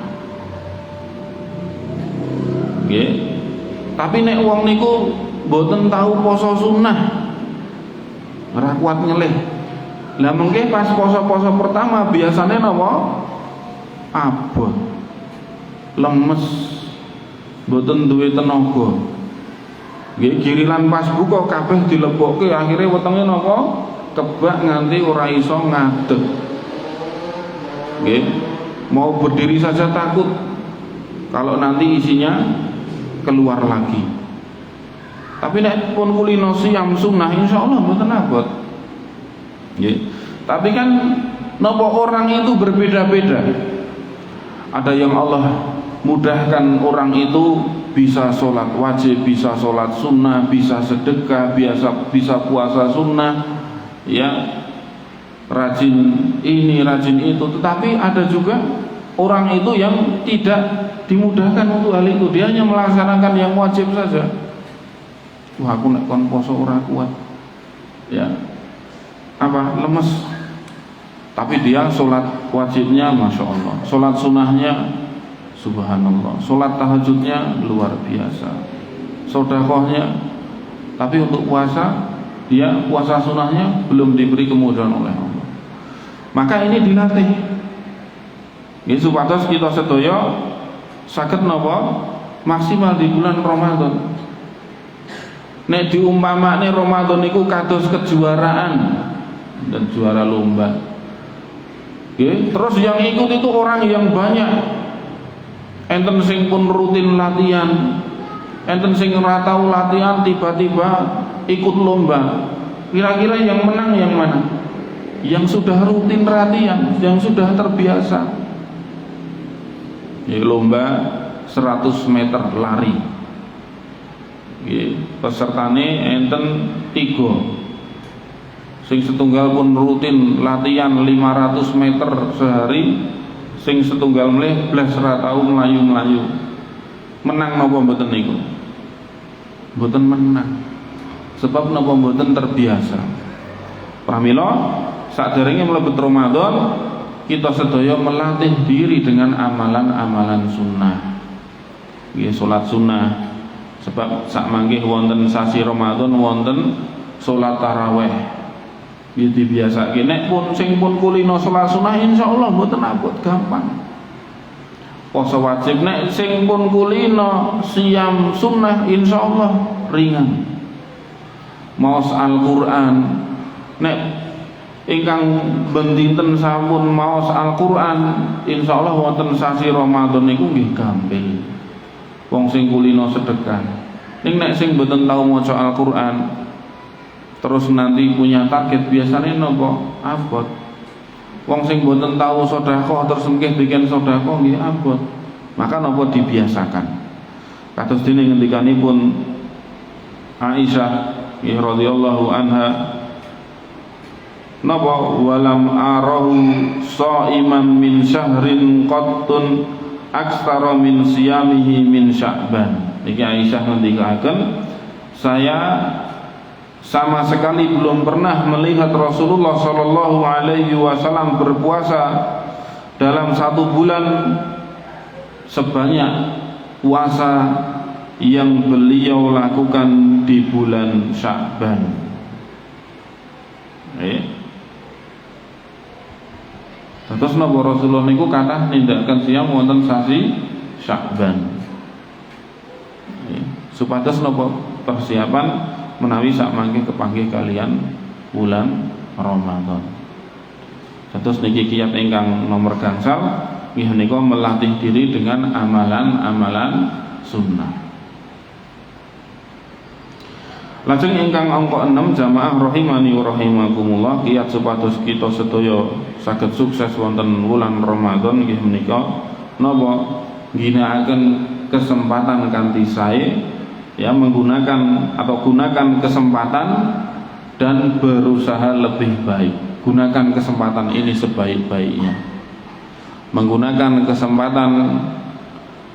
Nggih. Tapi nek wong niku mboten tahu poso sunnah, ora kuat nyelih. Lah mengke pas poso-poso pertama biasanya napa? Abot, lemes, mboten duwe tenaga. Nggih, giliran pas buka kabeh dilebokke, akhire wetenge napa? Kebak nganti ora iso ngadeg. Nggih, mau berdiri saja takut kalau nanti isinya keluar lagi. Tapi nek pun kulino siam sunnah insyaallah mboten abot. Nggih. Tapi kan napa orang itu berbeda-beda. Ada yang Allah mudahkan orang itu bisa sholat wajib, bisa sholat sunnah, bisa sedekah, bisa puasa sunnah, ya, rajin ini, rajin itu. Tetapi ada juga orang itu yang tidak dimudahkan untuk hal itu, dia hanya melaksanakan yang wajib saja. Wah, aku nek kon poso ora kuat, ya, apa, lemes. Tapi dia sholat wajibnya masya Allah, sholat sunnahnya subhanallah, sholat tahajudnya luar biasa, sedekahnya. Tapi untuk puasa, dia puasa sunnahnya belum diberi kemudahan oleh Allah. Maka ini dilatih. Ini supados kita sedaya saged napa maksimal di bulan Ramadan. Nek diumpamakne Ramadan niku kados kejuaraan dan juara lomba. Nggih, terus yang ikut itu orang yang banyak. Enten sing pun rutin latihan, enten sing ora tau latihan tiba-tiba ikut lomba. Kira-kira yang menang yang mana? Yang sudah rutin latihan, yang sudah terbiasa. Lomba 100 meter lari. Pesertane enten 3. Sing setunggal pun rutin latihan 500 meter sehari, sing setunggal mleh blas ora tau mlayu-mlayu. Menang napa mboten niku? Mboten menang. Sebab napa mboten terbiasa. Pramila saderenge mlebet Ramadan kita sedaya melatih diri dengan amalan-amalan sunnah. Nggih salat sunnah. Sebab sak mangke wonten sasi Ramadan wonten salat tarawih. Nggih dibiasake nek pun sing pun kulino salat sunnah insyaallah mboten abot gampang. Poso wajib nek sing pun kulino siam sunnah insyaallah ringan. Maos Al-Qur'an nek ingkang ben dinten sampun maos Al-Qur'an insyaallah wonten sasi Ramadan niku nggih gampil. Wong sing kulino sedekah. Ning nek sing mboten tau maca Al-Qur'an terus nanti punya target biasanya nopo abot. Wong sing mboten tau sedekah terus mungkin bikin sedekah nggih abot. Maka nopo dibiasakan. Kados dene ngendikanipun Aisyah radhiyallahu anha napa walam arahu shaiman min syahrin qattun aktsara min siyamihi min Sya'ban. Niki Aisyah ngendikaken, saya sama sekali belum pernah melihat Rasulullah sallallahu alaihi wasallam berpuasa dalam satu bulan sebanyak puasa yang beliau lakukan di bulan Sya'ban. Terus napa Rasulullah niku kathah nindakaken siam wonten sasi Sya'ban. Supados napa persiapan menawi sak mangke kepanggih kalian bulan Ramadan. Terus niki kiyat ingkang nomor gangsal nggih menika melatih diri dengan amalan-amalan sunnah. Lajeng ingkang angka 6 jamaah rahimani wa rahimakumullah, kiyat supados kita sedaya saged sukses wonten wulan Ramadan nggih menika napa ginakaken kesempatan kanthi sae ya, menggunakan atau gunakan kesempatan dan berusaha lebih baik. Gunakan kesempatan ini sebaik-baiknya. Menggunakan kesempatan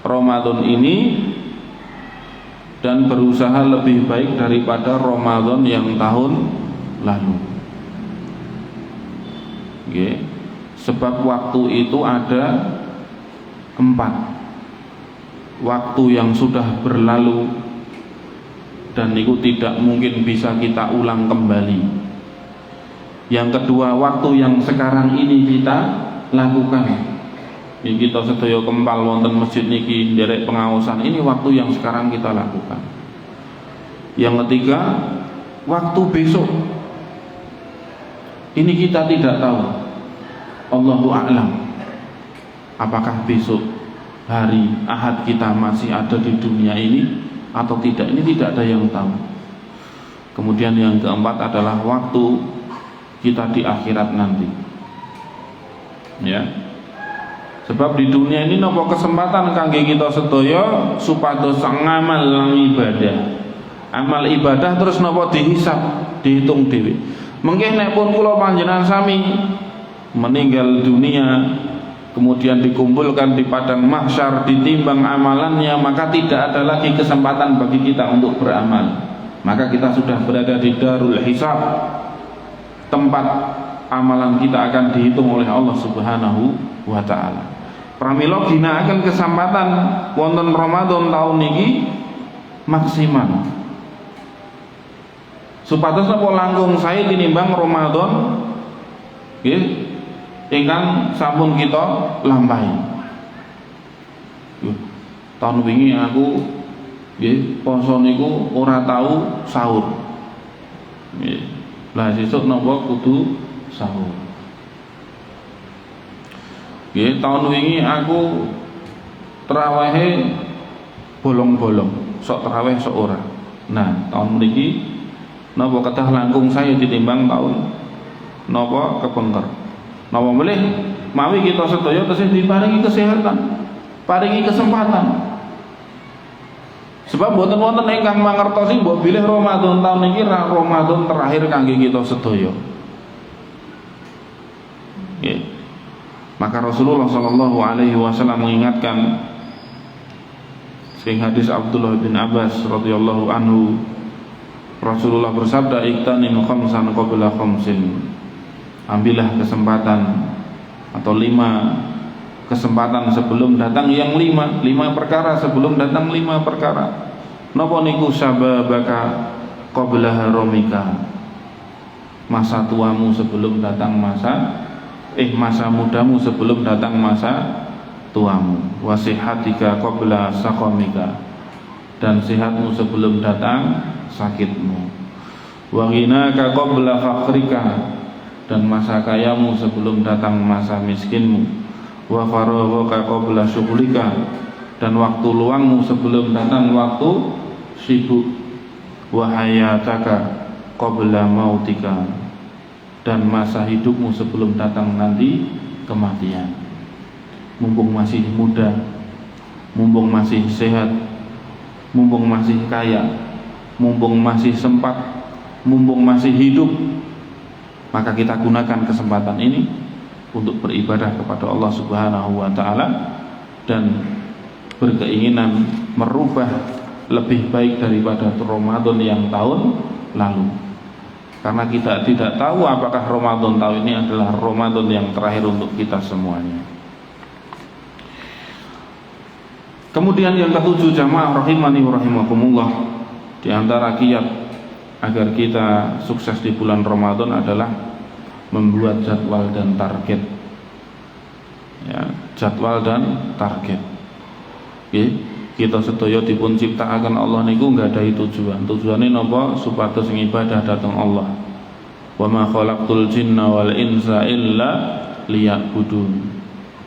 Ramadan ini dan berusaha lebih baik daripada Ramadan yang tahun lalu. Okay. Sebab waktu itu ada 4 waktu yang sudah berlalu dan itu tidak mungkin bisa kita ulang kembali. Yang kedua, waktu yang sekarang ini kita lakukan. Ini kita sedaya kempal wonten masjid niki nderek pengaosan, ini waktu yang sekarang kita lakukan. Yang ketiga, waktu besok ini kita tidak tahu. Allahu a'lam. Apakah besok hari Ahad kita masih ada di dunia ini atau tidak? Ini tidak ada yang tahu. Kemudian yang keempat adalah waktu kita di akhirat nanti. Ya. Sebab di dunia ini nopo kesempatan kangge kita sedaya supados ngamal lan ibadah. Amal ibadah terus nopo dihisab, dihitung dhewe. Mengke nek pun kula panjenengan sami meninggal dunia kemudian dikumpulkan di padang mahsyar ditimbang amalannya, maka tidak ada lagi kesempatan bagi kita untuk beramal. Maka kita sudah berada di darul hisab, tempat amalan kita akan dihitung oleh Allah Subhanahu wa ta'ala. Pramila ginakaken kesempatan wonten Ramadan tahun niki maksimal. Supados napa langkung sae tinimbang Ramadan nggih ingkang sampun kita lampahi. Tahun wingi aku nggih poso niku ora tau sahur. Nggih. Lah sesuk napa kudu sahur. Nggih, tahun wingi aku terawehe bolong-bolong, sok terawih sok ora. Nah, tahun mriki napa kedah langkung saya ditimbang tahun napa kepengker. Napa melih mawi kita sedaya tesih diparingi kesehatan, paringi kesempatan. Sebab mboten wonten ingkang mangertosi mbok bilih Ramadan tahun niki Ramadan terakhir kangge kita sedaya. Nggih. Maka Rasulullah sallallahu alaihi wasallam mengingatkan sing hadis Abdullah bin Abbas radhiyallahu anhu, Rasulullah bersabda, "Iktanim khamsan qabla khamsin." Ambillah kesempatan atau 5 kesempatan sebelum datang yang 5 perkara sebelum datang 5 perkara. Napa niku? Sababaka qabla haramika. Masa tuamu sebelum datang masa mudamu sebelum datang masa tuamu. Wasihatika qabla saqamika. Dan sehatmu sebelum datang sakitmu. Wa ghinaka qabla faqrika. Dan masa kayamu sebelum datang masa miskinmu. Wa faraghaka qabla syughlika. Dan waktu luangmu sebelum datang waktu sibuk. Wa hayataka qabla mautika. Dan masa hidupmu sebelum datang nanti kematian. Mumpung masih muda, mumpung masih sehat, mumpung masih kaya, mumpung masih sempat, mumpung masih hidup, maka kita gunakan kesempatan ini untuk beribadah kepada Allah Subhanahu wa taala dan berkeinginan merubah lebih baik daripada Ramadan yang tahun lalu. Karena kita tidak tahu apakah Ramadan tahun ini adalah Ramadan yang terakhir untuk kita semuanya. Kemudian yang ketujuh, jamaah rahimani wa rahimakumullah, di antara kiat agar kita sukses di bulan Ramadan adalah membuat jadwal dan target. Ya, jadwal dan target. Oke, kita sedaya dipun ciptakaken Allah niku nggadahi tujuan. Tujuane napa? Supados ibadah dhateng Allah. Wa ma khalaqtul jinna wal insa illa liya'budun.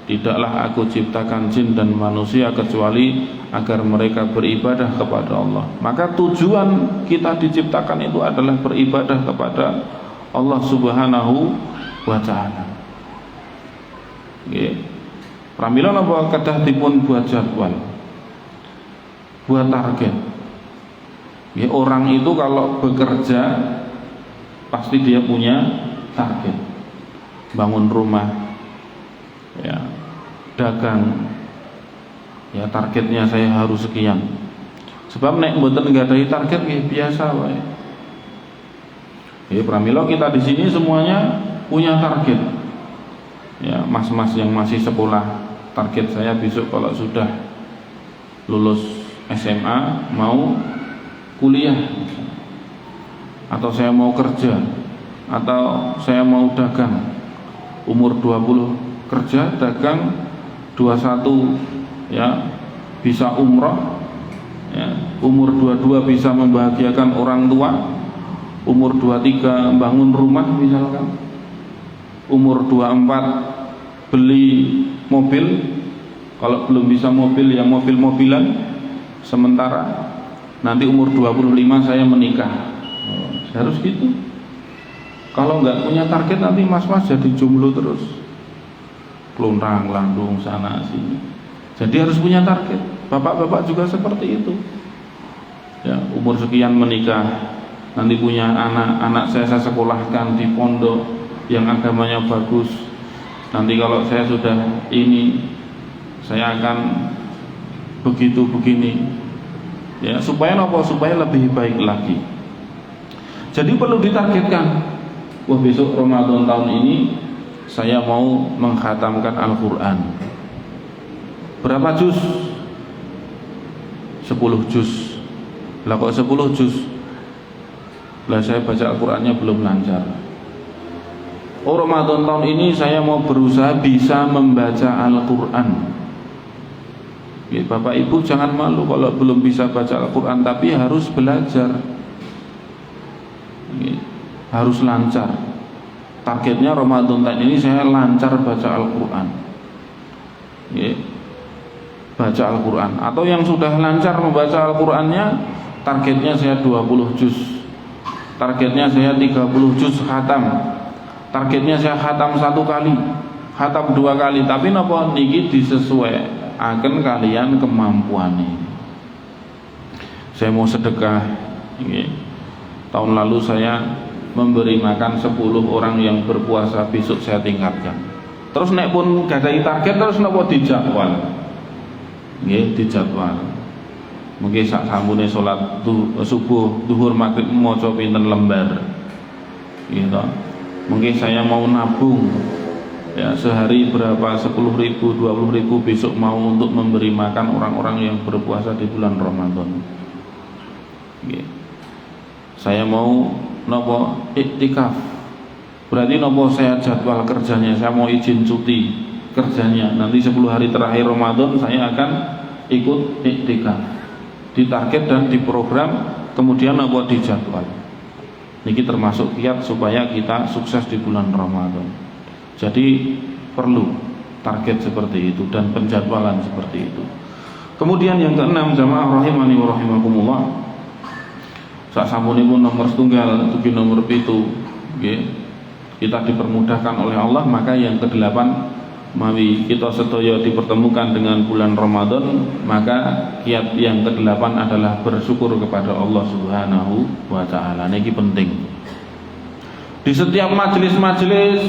Tidaklah aku ciptakan jin dan manusia kecuali agar mereka beribadah kepada Allah. Maka tujuan kita diciptakan itu adalah beribadah kepada Allah Subhanahu wa taala. Nggih. Pramila napa kedah dipun buat jadwal, buat target. Ya, orang itu kalau bekerja pasti dia punya target. Bangun rumah, ya, dagang, ya targetnya saya harus sekian. Sebab nek mboten nggadahi target nggih biasa wae. Ya, pramila kita di sini semuanya punya target. Ya, mas-mas yang masih sekolah, target saya besok kalau sudah lulus SMA mau kuliah, atau saya mau kerja, atau saya mau dagang. Umur 20 kerja, dagang, 21 ya bisa umroh, ya, umur 22 bisa membahagiakan orang tua, umur 23 bangun rumah misalkan, umur 24 beli mobil, kalau belum bisa mobil ya mobil-mobilan sementara, nanti umur 25 saya menikah. Harus gitu. Kalau nggak punya target nanti mas-mas jadi jomblo terus, keluntang landung sana sini. Jadi harus punya target. Bapak-bapak juga seperti itu. Ya, umur sekian menikah, nanti punya anak saya sekolahkan di pondok yang agamanya bagus. Nanti kalau saya sudah ini, saya akan begitu begini. Ya, supaya apa? Supaya lebih baik lagi. Jadi perlu ditargetkan. Wah, besok Ramadan tahun ini saya mau mengkhatamkan Al-Quran. Berapa juz? 10 juz. Lah kok 10 juz? Lah saya baca Al-Qurannya belum lancar. Oh, Ramadan tahun ini saya mau berusaha bisa membaca Al-Quran. Ya, Bapak Ibu jangan malu kalau belum bisa baca Al-Quran, tapi harus belajar. Ya, harus lancar. Targetnya Ramadan tahun ini saya lancar baca Al-Quran. Ya, baca Al-Quran. Atau yang sudah lancar membaca Al-Qurannya, targetnya saya 20 juz. Targetnya saya 30 juz khatam. Targetnya saya khatam 1 kali, khatam 2 kali. Tapi napa niki disesuaikan kalian kemampuannya. Saya mau sedekah. Tahun lalu saya memberi makan 10 orang yang berpuasa, besok saya tingkatkan. Terus nek pun gadahi target terus napa dijadwal. Nggih, dijadwal. Mungkin sak sampune salat subuh, zuhur, maghrib maca pinten lembar. Gitu. Mungkin saya mau nabung ya sehari berapa, 10.000, 20.000 besok mau untuk memberi makan orang-orang yang berpuasa di bulan Ramadan. Gitu. Saya mau nopo iktikaf. Berarti nopo saya jadwal kerjanya, saya mau izin cuti kerjanya. Nanti 10 hari terakhir Ramadan saya akan ikut iktikaf. Ditarget dan diprogram, kemudian nopo dijadwal. Ini termasuk kiat supaya kita sukses di bulan Ramadan. Jadi perlu target seperti itu dan penjadwalan seperti itu. Kemudian yang keenam, jamaah rahimani wa rahimakumullah, sak sampunipun nomor setunggal tujuh nomor pitu, kita dipermudahkan oleh Allah. Maka yang kedelapan, mawi kita sedaya dipertemukan dengan bulan Ramadan, maka kiat yang kedelapan adalah bersyukur kepada Allah Subhanahu wa ta'ala. Ini penting. Di setiap majelis-majelis,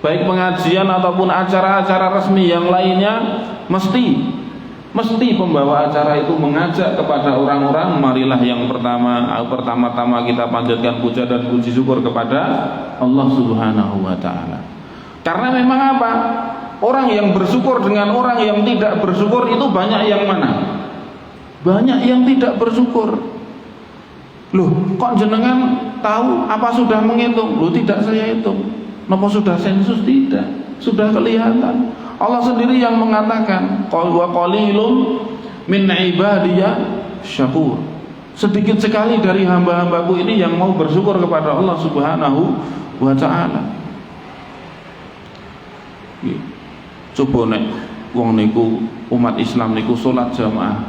baik pengajian ataupun acara-acara resmi yang lainnya, mesti pembawa acara itu mengajak kepada orang-orang, marilah yang pertama-tama kita panjatkan puja dan puji syukur kepada Allah Subhanahu wa ta'ala. Karena memang apa? Orang yang bersyukur dengan orang yang tidak bersyukur itu banyak yang mana? Banyak yang tidak bersyukur. Loh, kok jenengan tahu apa sudah menghitung? Loh, tidak saya hitung. Napa sudah sensus? Tidak, sudah kelihatan. Allah sendiri yang mengatakan, wa qalilum min ibadiyya syakur. Sedikit sekali dari hamba-hambaku ini yang mau bersyukur kepada Allah Subhanahu wa ta'ala. Coba nek wong niku, umat Islam niku salat jamaah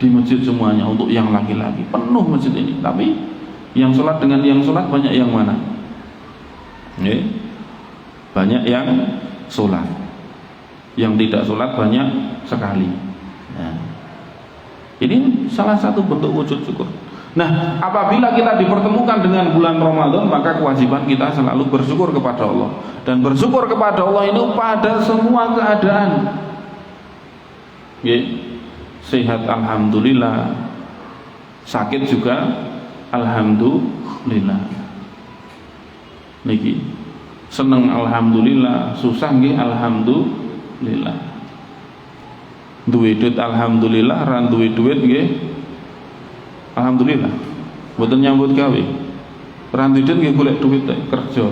di masjid semuanya untuk yang laki-laki, penuh masjid ini. Tapi yang salat dengan yang salat banyak yang mana? Banyak yang salat. Yang tidak salat banyak sekali. Nah, ini salah satu bentuk wujud syukur. Nah, apabila kita dipertemukan dengan bulan Ramadan, maka kewajiban kita selalu bersyukur kepada Allah. Dan bersyukur kepada Allah ini pada semua keadaan. Sehat alhamdulillah, sakit juga alhamdulillah. Niki seneng alhamdulillah, susah nggih alhamdulillah. Duwe duit alhamdulillah, ran duwe duit nggih alhamdulillah. Mboten nyambut gawe. Ran duwe duit nggih golek duit kerja.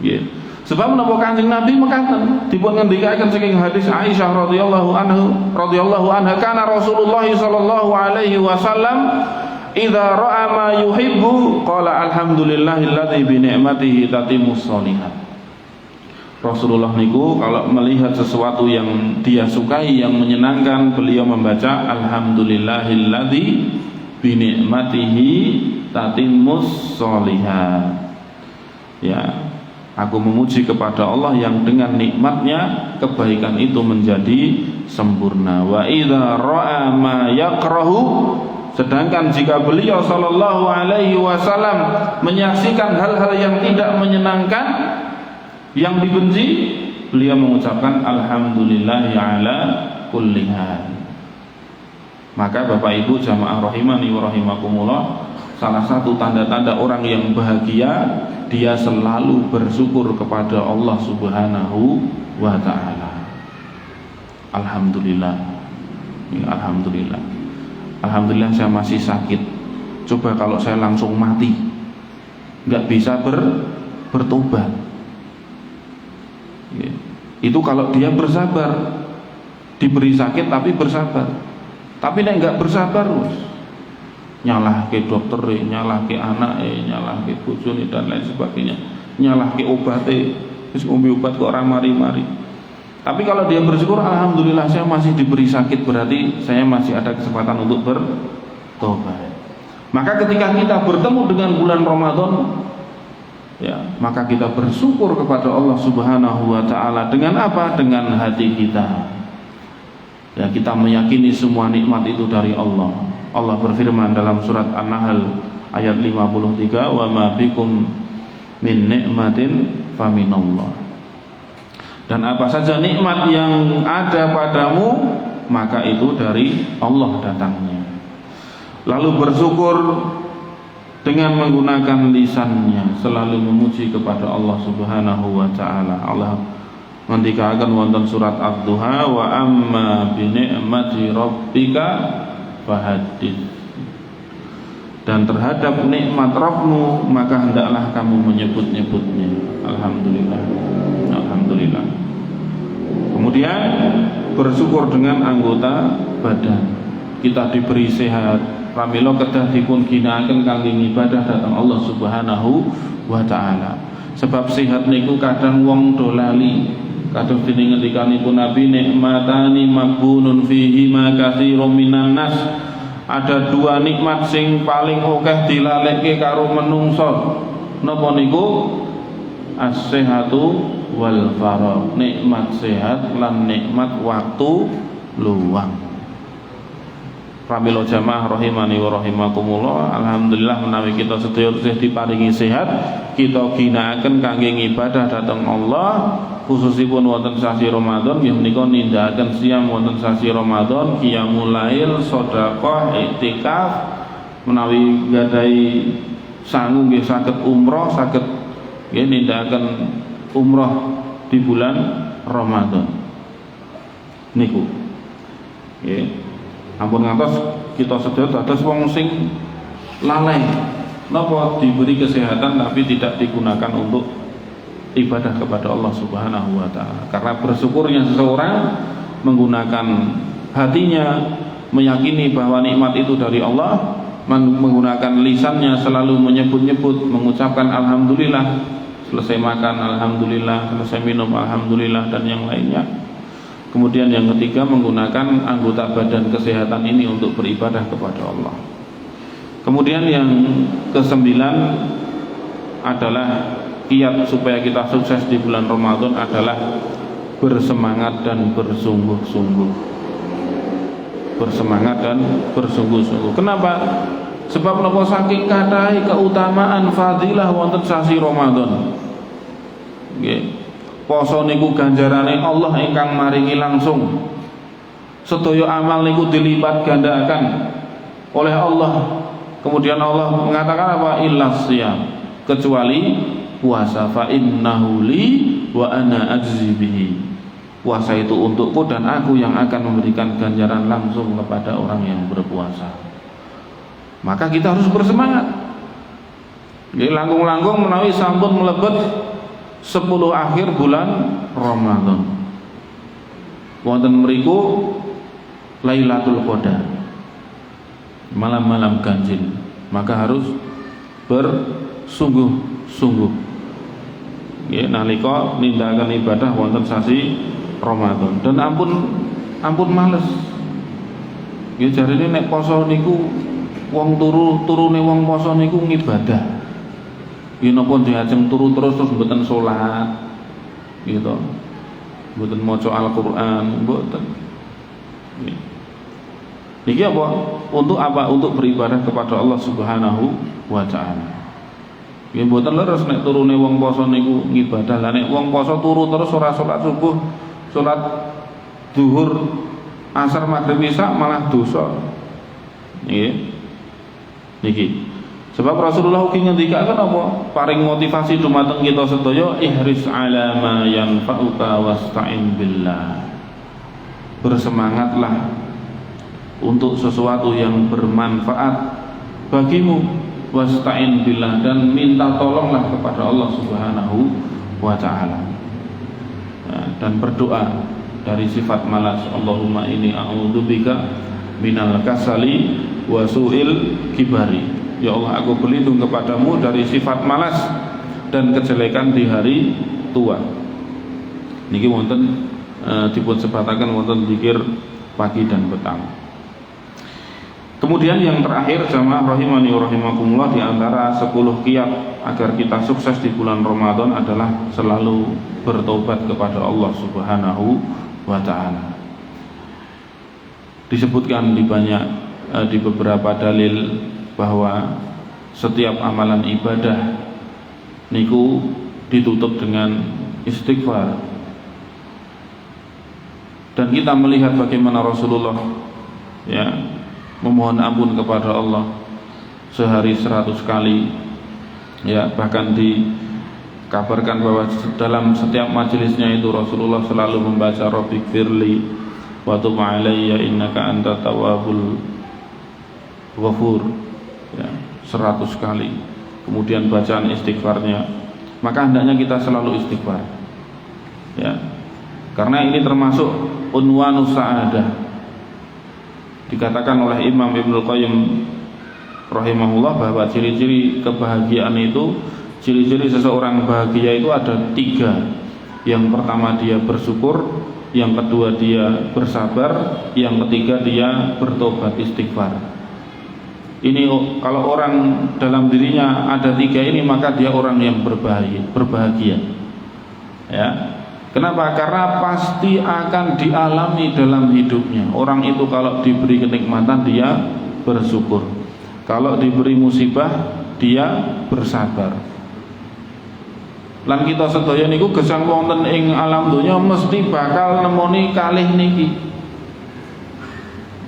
Nggih. Sebab menapa Kanjeng Nabi mekaten dipun ngendikaken saking hadis Aisyah radhiyallahu anha, kana Rasulullah sallallahu alaihi wasallam idza ra'a ma yuhibbu qala alhamdulillahilladzi bi ni'matihi tatimmus shalihat. Rasulullah niku kalau melihat sesuatu yang dia sukai, yang menyenangkan, beliau membaca alhamdulillahilladzi bi ni'matihi tatimmus shalihat. Ya, aku memuji kepada Allah yang dengan nikmatnya kebaikan itu menjadi sempurna. Wa idza ra'a ma yakrahu, sedangkan jika beliau sallallahu alaihi wasallam menyaksikan hal-hal yang tidak menyenangkan, yang dibenci, beliau mengucapkan alhamdulillahi ala kulli hal. Maka Bapak Ibu jamaah rahimani wa rahimakumullah, salah satu tanda-tanda orang yang bahagia, dia selalu bersyukur kepada Allah Subhanahu wa ta'ala. Alhamdulillah. Alhamdulillah. Alhamdulillah saya masih sakit. Coba kalau saya langsung mati, nggak bisa bertobat. Itu kalau dia bersabar, diberi sakit tapi bersabar. Tapi nek nggak bersabar, nyalah ke dokter, nyalah ke anak, nyalah ke bojone dan lain sebagainya, nyalah ke obatnya, terus ngombe obat kok orang mari-mari. Tapi kalau dia bersyukur, alhamdulillah saya masih diberi sakit, berarti saya masih ada kesempatan untuk bertobat. Maka ketika kita bertemu dengan bulan Ramadan, ya, maka kita bersyukur kepada Allah Subhanahu wa ta'ala. Dengan apa? Dengan hati kita. Ya, kita meyakini semua nikmat itu dari Allah. Allah berfirman dalam surat An-Nahl ayat 53, wa ma bikum min ni'matin faminallah. Dan apa saja nikmat yang ada padamu, maka itu dari Allah datangnya. Lalu bersyukur dengan menggunakan lisannya, selalu memuji kepada Allah Subhanahu wa taala. Allah ngendikaken wonten surat Ad-Duha, wa amma bi ni'mati rabbika fahaddits. Dan terhadap nikmat Rabbmu maka hendaklah kamu menyebut-nyebutnya. Alhamdulillah. Alhamdulillah. Kemudian bersyukur dengan anggota badan. Kita diberi sehat, pramila kedah dipun ginakaken kangge ibadah dhateng Allah Subhanahu wa taala. Sebab sehat niku kadang wong do lali. Kados dene ngendikanipun Nabi, nikmatani maghbunun fihi ma katsirun minan nas. Ada dua nikmat sing paling akeh dilalekke karo menungso. Napa niku? As-sihhatu wal faragh. Nikmat sehat lan nikmat waktu luang. Pramila jamaah rahimani wa rahimakumullah, alhamdulillah menawi kita sedaya tasih diparingi sehat, kita ginakaken kangge ibadah dhateng Allah, khususipun wonten sasi Ramadan nggih menika nindakaken siam wonten sasi Ramadan, qiyamul lail, sedekah, iktikaf, menawi gadhahi sangu nggih saged umroh, saged nggih nindakaken umroh di bulan Ramadan niku nggih. Ampun ngantos kita sedaya dados wong sing lalai napa diberi kesehatan tapi tidak digunakan untuk ibadah kepada Allah Subhanahu wa taala. Karena bersyukurnya seseorang menggunakan hatinya, meyakini bahwa nikmat itu dari Allah, menggunakan lisannya selalu menyebut-nyebut, mengucapkan alhamdulillah, selesai makan alhamdulillah, selesai minum alhamdulillah, dan yang lainnya. Kemudian yang ketiga, menggunakan anggota badan kesehatan ini untuk beribadah kepada Allah. Kemudian yang kesembilan adalah kiat supaya kita sukses di bulan Ramadan adalah bersemangat dan bersungguh-sungguh. Bersemangat dan bersungguh-sungguh. Kenapa? Sebab napa saking kathahé keutamaan fadilah wonten sasi Ramadan. Nggih. Poso niku ganjarane Allah ingkang maringi langsung. Sedaya amal niku dilipat gandakan oleh Allah. Kemudian Allah mengatakan apa? Illas siyam, kecuali puasa, fa innahu li wa ana ajzi bihi. Puasa itu untukku dan aku yang akan memberikan ganjaran langsung kepada orang yang berpuasa. Maka kita harus bersemangat. Nggih langkung-langkung menawi sampun mlebet 10 akhir bulan Ramadan. Wonten mriku Lailatul Qadar, malam-malam ganjil. Maka harus bersungguh-sungguh nggih nalika nindakaken ibadah wonten sasi Ramadan. Dan ampun males. Nggih jarine nek poso niku wong turune wong poso niku ngibadah. Yen napa diajeng turu terus mboten salat gitu. Mboten maca Al-Qur'an, mboten. Niki apa? Untuk apa? Untuk beribadah kepada Allah Subhanahu wa taala. Yen mboten leres nek turune wong poso niku ngibadah. Lah nek wong poso turu terus ora salat subuh, salat zuhur, asar, maghrib, isya malah dosa. Nggih. Niki. Sebab Rasulullah ugi ngendikaken apa? Paring motivasi dumateng kita sedaya, ihris ala ma yanfa'uka wasta'in billah. Bersemangatlah untuk sesuatu yang bermanfaat bagimu, wasta'in billah, dan minta tolonglah kepada Allah Subhanahu wa taala. Dan berdoa dari sifat malas, Allahumma inni a'udzubika minal kasali wa su'il kibari. Ya Allah, aku berlindung kepadamu dari sifat malas dan kejelekan di hari tua. Niki wonten dipun sebataken wonten zikir pagi dan petang. Kemudian yang terakhir jamaah rahimani wa rahimakumullah, di antara 10 kiat agar kita sukses di bulan Ramadan adalah selalu bertobat kepada Allah Subhanahu wa taala. Disebutkan di beberapa dalil bahwa setiap amalan ibadah niku ditutup dengan istighfar. Dan kita melihat bagaimana Rasulullah ya memohon ampun kepada Allah sehari 100 kali. Ya, bahkan dikabarkan bahwa dalam setiap majelisnya itu Rasulullah selalu membaca Rabbighfirli wa tub alayya innaka antat tawwabul ghafur ya, 100 kali. Kemudian bacaan istighfarnya, maka hendaknya kita selalu istighfar ya, karena ini termasuk unwanus sa'adah. Dikatakan oleh Imam Ibnul Qayyim rahimahullah bahwa ciri-ciri kebahagiaan itu, ciri-ciri seseorang bahagia itu ada 3. Yang pertama dia bersyukur, yang kedua dia bersabar, yang ketiga dia bertobat istighfar. Ini kalau orang dalam dirinya ada 3 ini, maka dia orang yang berbahagia ya. Kenapa? Karena pasti akan dialami dalam hidupnya. Orang itu kalau diberi kenikmatan dia bersyukur, kalau diberi musibah dia bersabar. Lan kita sedaya niku gesang wonten ing alam donya mesti bakal nemoni kalih niki.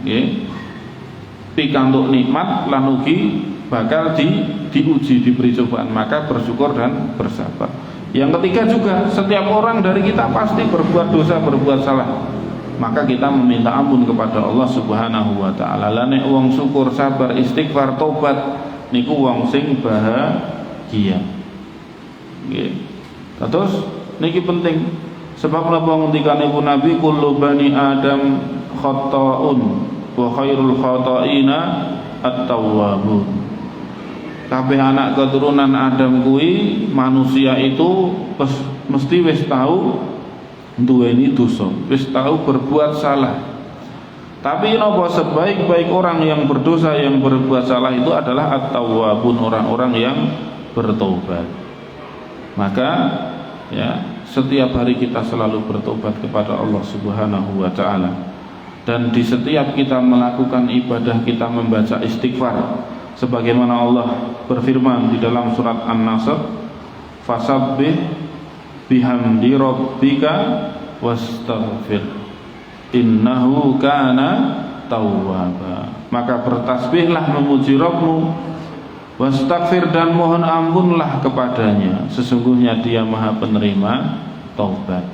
Nggih. Pikantuk nikmat lan ugi bakal diuji, diberi cobaan, maka bersyukur dan bersabar. Yang ketiga juga, setiap orang dari kita pasti berbuat dosa, berbuat salah, maka kita meminta ampun kepada Allah Subhanahu wa taala. Lah nek wong syukur, sabar, istighfar, tobat niku wong sing bahagia. Nggih. Terus niki penting, sebab napa ngendikanipun Nabi kullu bani Adam khata'un wa khairul khata'ina at-tawwabun. Kabeh anak keturunan Adam kuwi manusia itu mesti wis tahu duweni dosa, wis tahu berbuat salah. Tapi napa sebaik-baik orang yang berdosa, yang berbuat salah itu adalah at-tawwabun, orang-orang yang bertobat. Maka ya, setiap hari kita selalu bertobat kepada Allah Subhanahu wa taala. Dan di setiap kita melakukan ibadah, kita membaca istighfar. Sebagaimana Allah berfirman di dalam surat An-Nasr, fasabbih bihamdi rabbika wastaghfir innahu kana tawwaba. Maka bertasbihlah memuji Rabbmu, wastaghfir dan mohon ampunlah kepadanya, sesungguhnya dia Maha penerima taubat.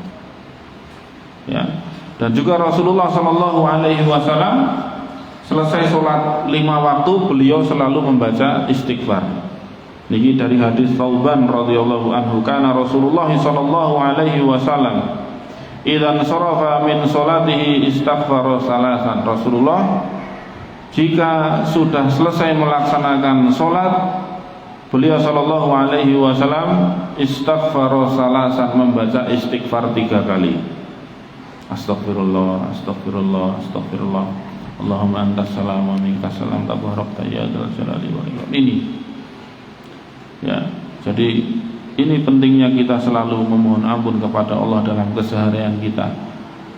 Ya. Dan juga Rasulullah SAW selesai sholat 5 waktu beliau selalu membaca istighfar. Niki dari hadis Thauban radhiyallahu anhu, kana Rasulullah sallallahu alaihi wasallam idzan sarafa min sholatihi istaghfara salasan. Rasulullah jika sudah selesai melaksanakan sholat, beliau sallallahu alaihi wasallam istaghfara salasan, membaca istighfar 3 kali. Astagfirullah, astagfirullah, astagfirullah. Allahumma antas salam wa minkas salam tabarakta ya dzal jalali wal ikram. Ini ya, jadi ini pentingnya kita selalu memohon ampun kepada Allah dalam keseharian kita.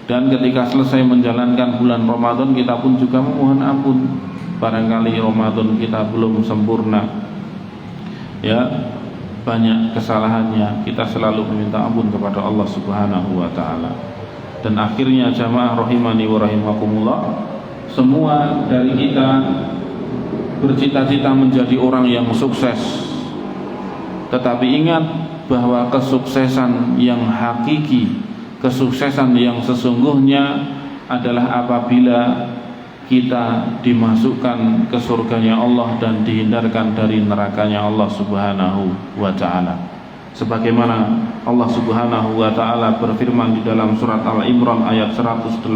Dan ketika selesai menjalankan bulan Ramadan, kita pun juga memohon ampun. Barangkali Ramadan kita belum sempurna ya, banyak kesalahannya, kita selalu meminta ampun kepada Allah Subhanahu wa taala. Dan akhirnya jamaah rahimani wa rahimakumullah, semua dari kita bercita-cita menjadi orang yang sukses. Tetapi ingat bahwa kesuksesan yang hakiki, kesuksesan yang sesungguhnya adalah apabila kita dimasukkan ke surganya Allah dan dihindarkan dari nerakanya Allah Subhanahu wa ta'ala. Sebagaimana Allah Subhanahu wa ta'ala berfirman di dalam surat Al-Imran ayat 185,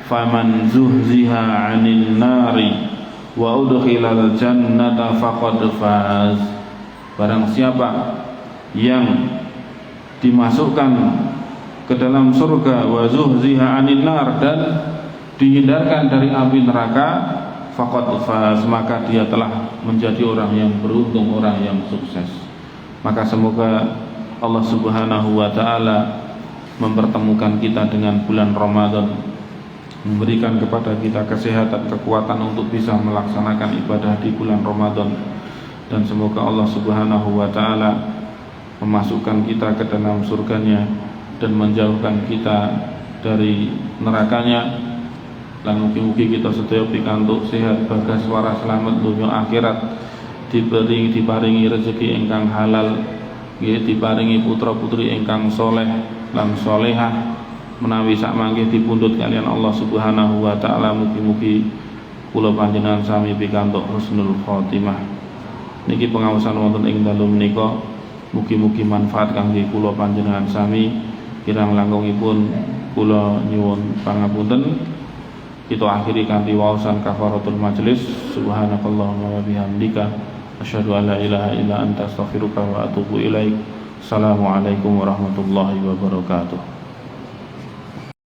faman zuhziha 'anil nari wa udkhilal jannata faqad faz. Barang siapa yang dimasukkan ke dalam surga, wa zuhziha 'anil nar, dan dihindarkan dari api neraka, faqad faz, maka dia telah menjadi orang yang beruntung, orang yang sukses. Maka semoga Allah Subhanahu wa ta'ala mempertemukan kita dengan bulan Ramadan, memberikan kepada kita kesehatan, kekuatan untuk bisa melaksanakan ibadah di bulan Ramadan. Dan semoga Allah Subhanahu wa ta'ala memasukkan kita ke dalam surganya dan menjauhkan kita dari nerakanya. Lan mugi-mugi kita sedaya pikantuk sehat bagas waras selamat dunya akhirat, diparingi rezeki ingkang halal, nggih diparingi putra-putri ingkang soleh lan solehah, menawi sak mangke dipundhut kalian Allah Subhanahu wa taala. Mugi-mugi kula panjenengan sami pikantuk husnul khotimah. Niki pengawasan wonten ing dalu menika, mugi-mugi manfaat kangge kula panjenengan sami. Kirang langkungipun kula nyuwun pangapunten. Kita akhiri kanthi waosan kafaratul majelis. Subhanakallahumma wa bihamdika asyhadu an la ilaha illa anta astaghfiruka wa atubu ilaik. Assalamualaikum warahmatullahi wabarakatuh.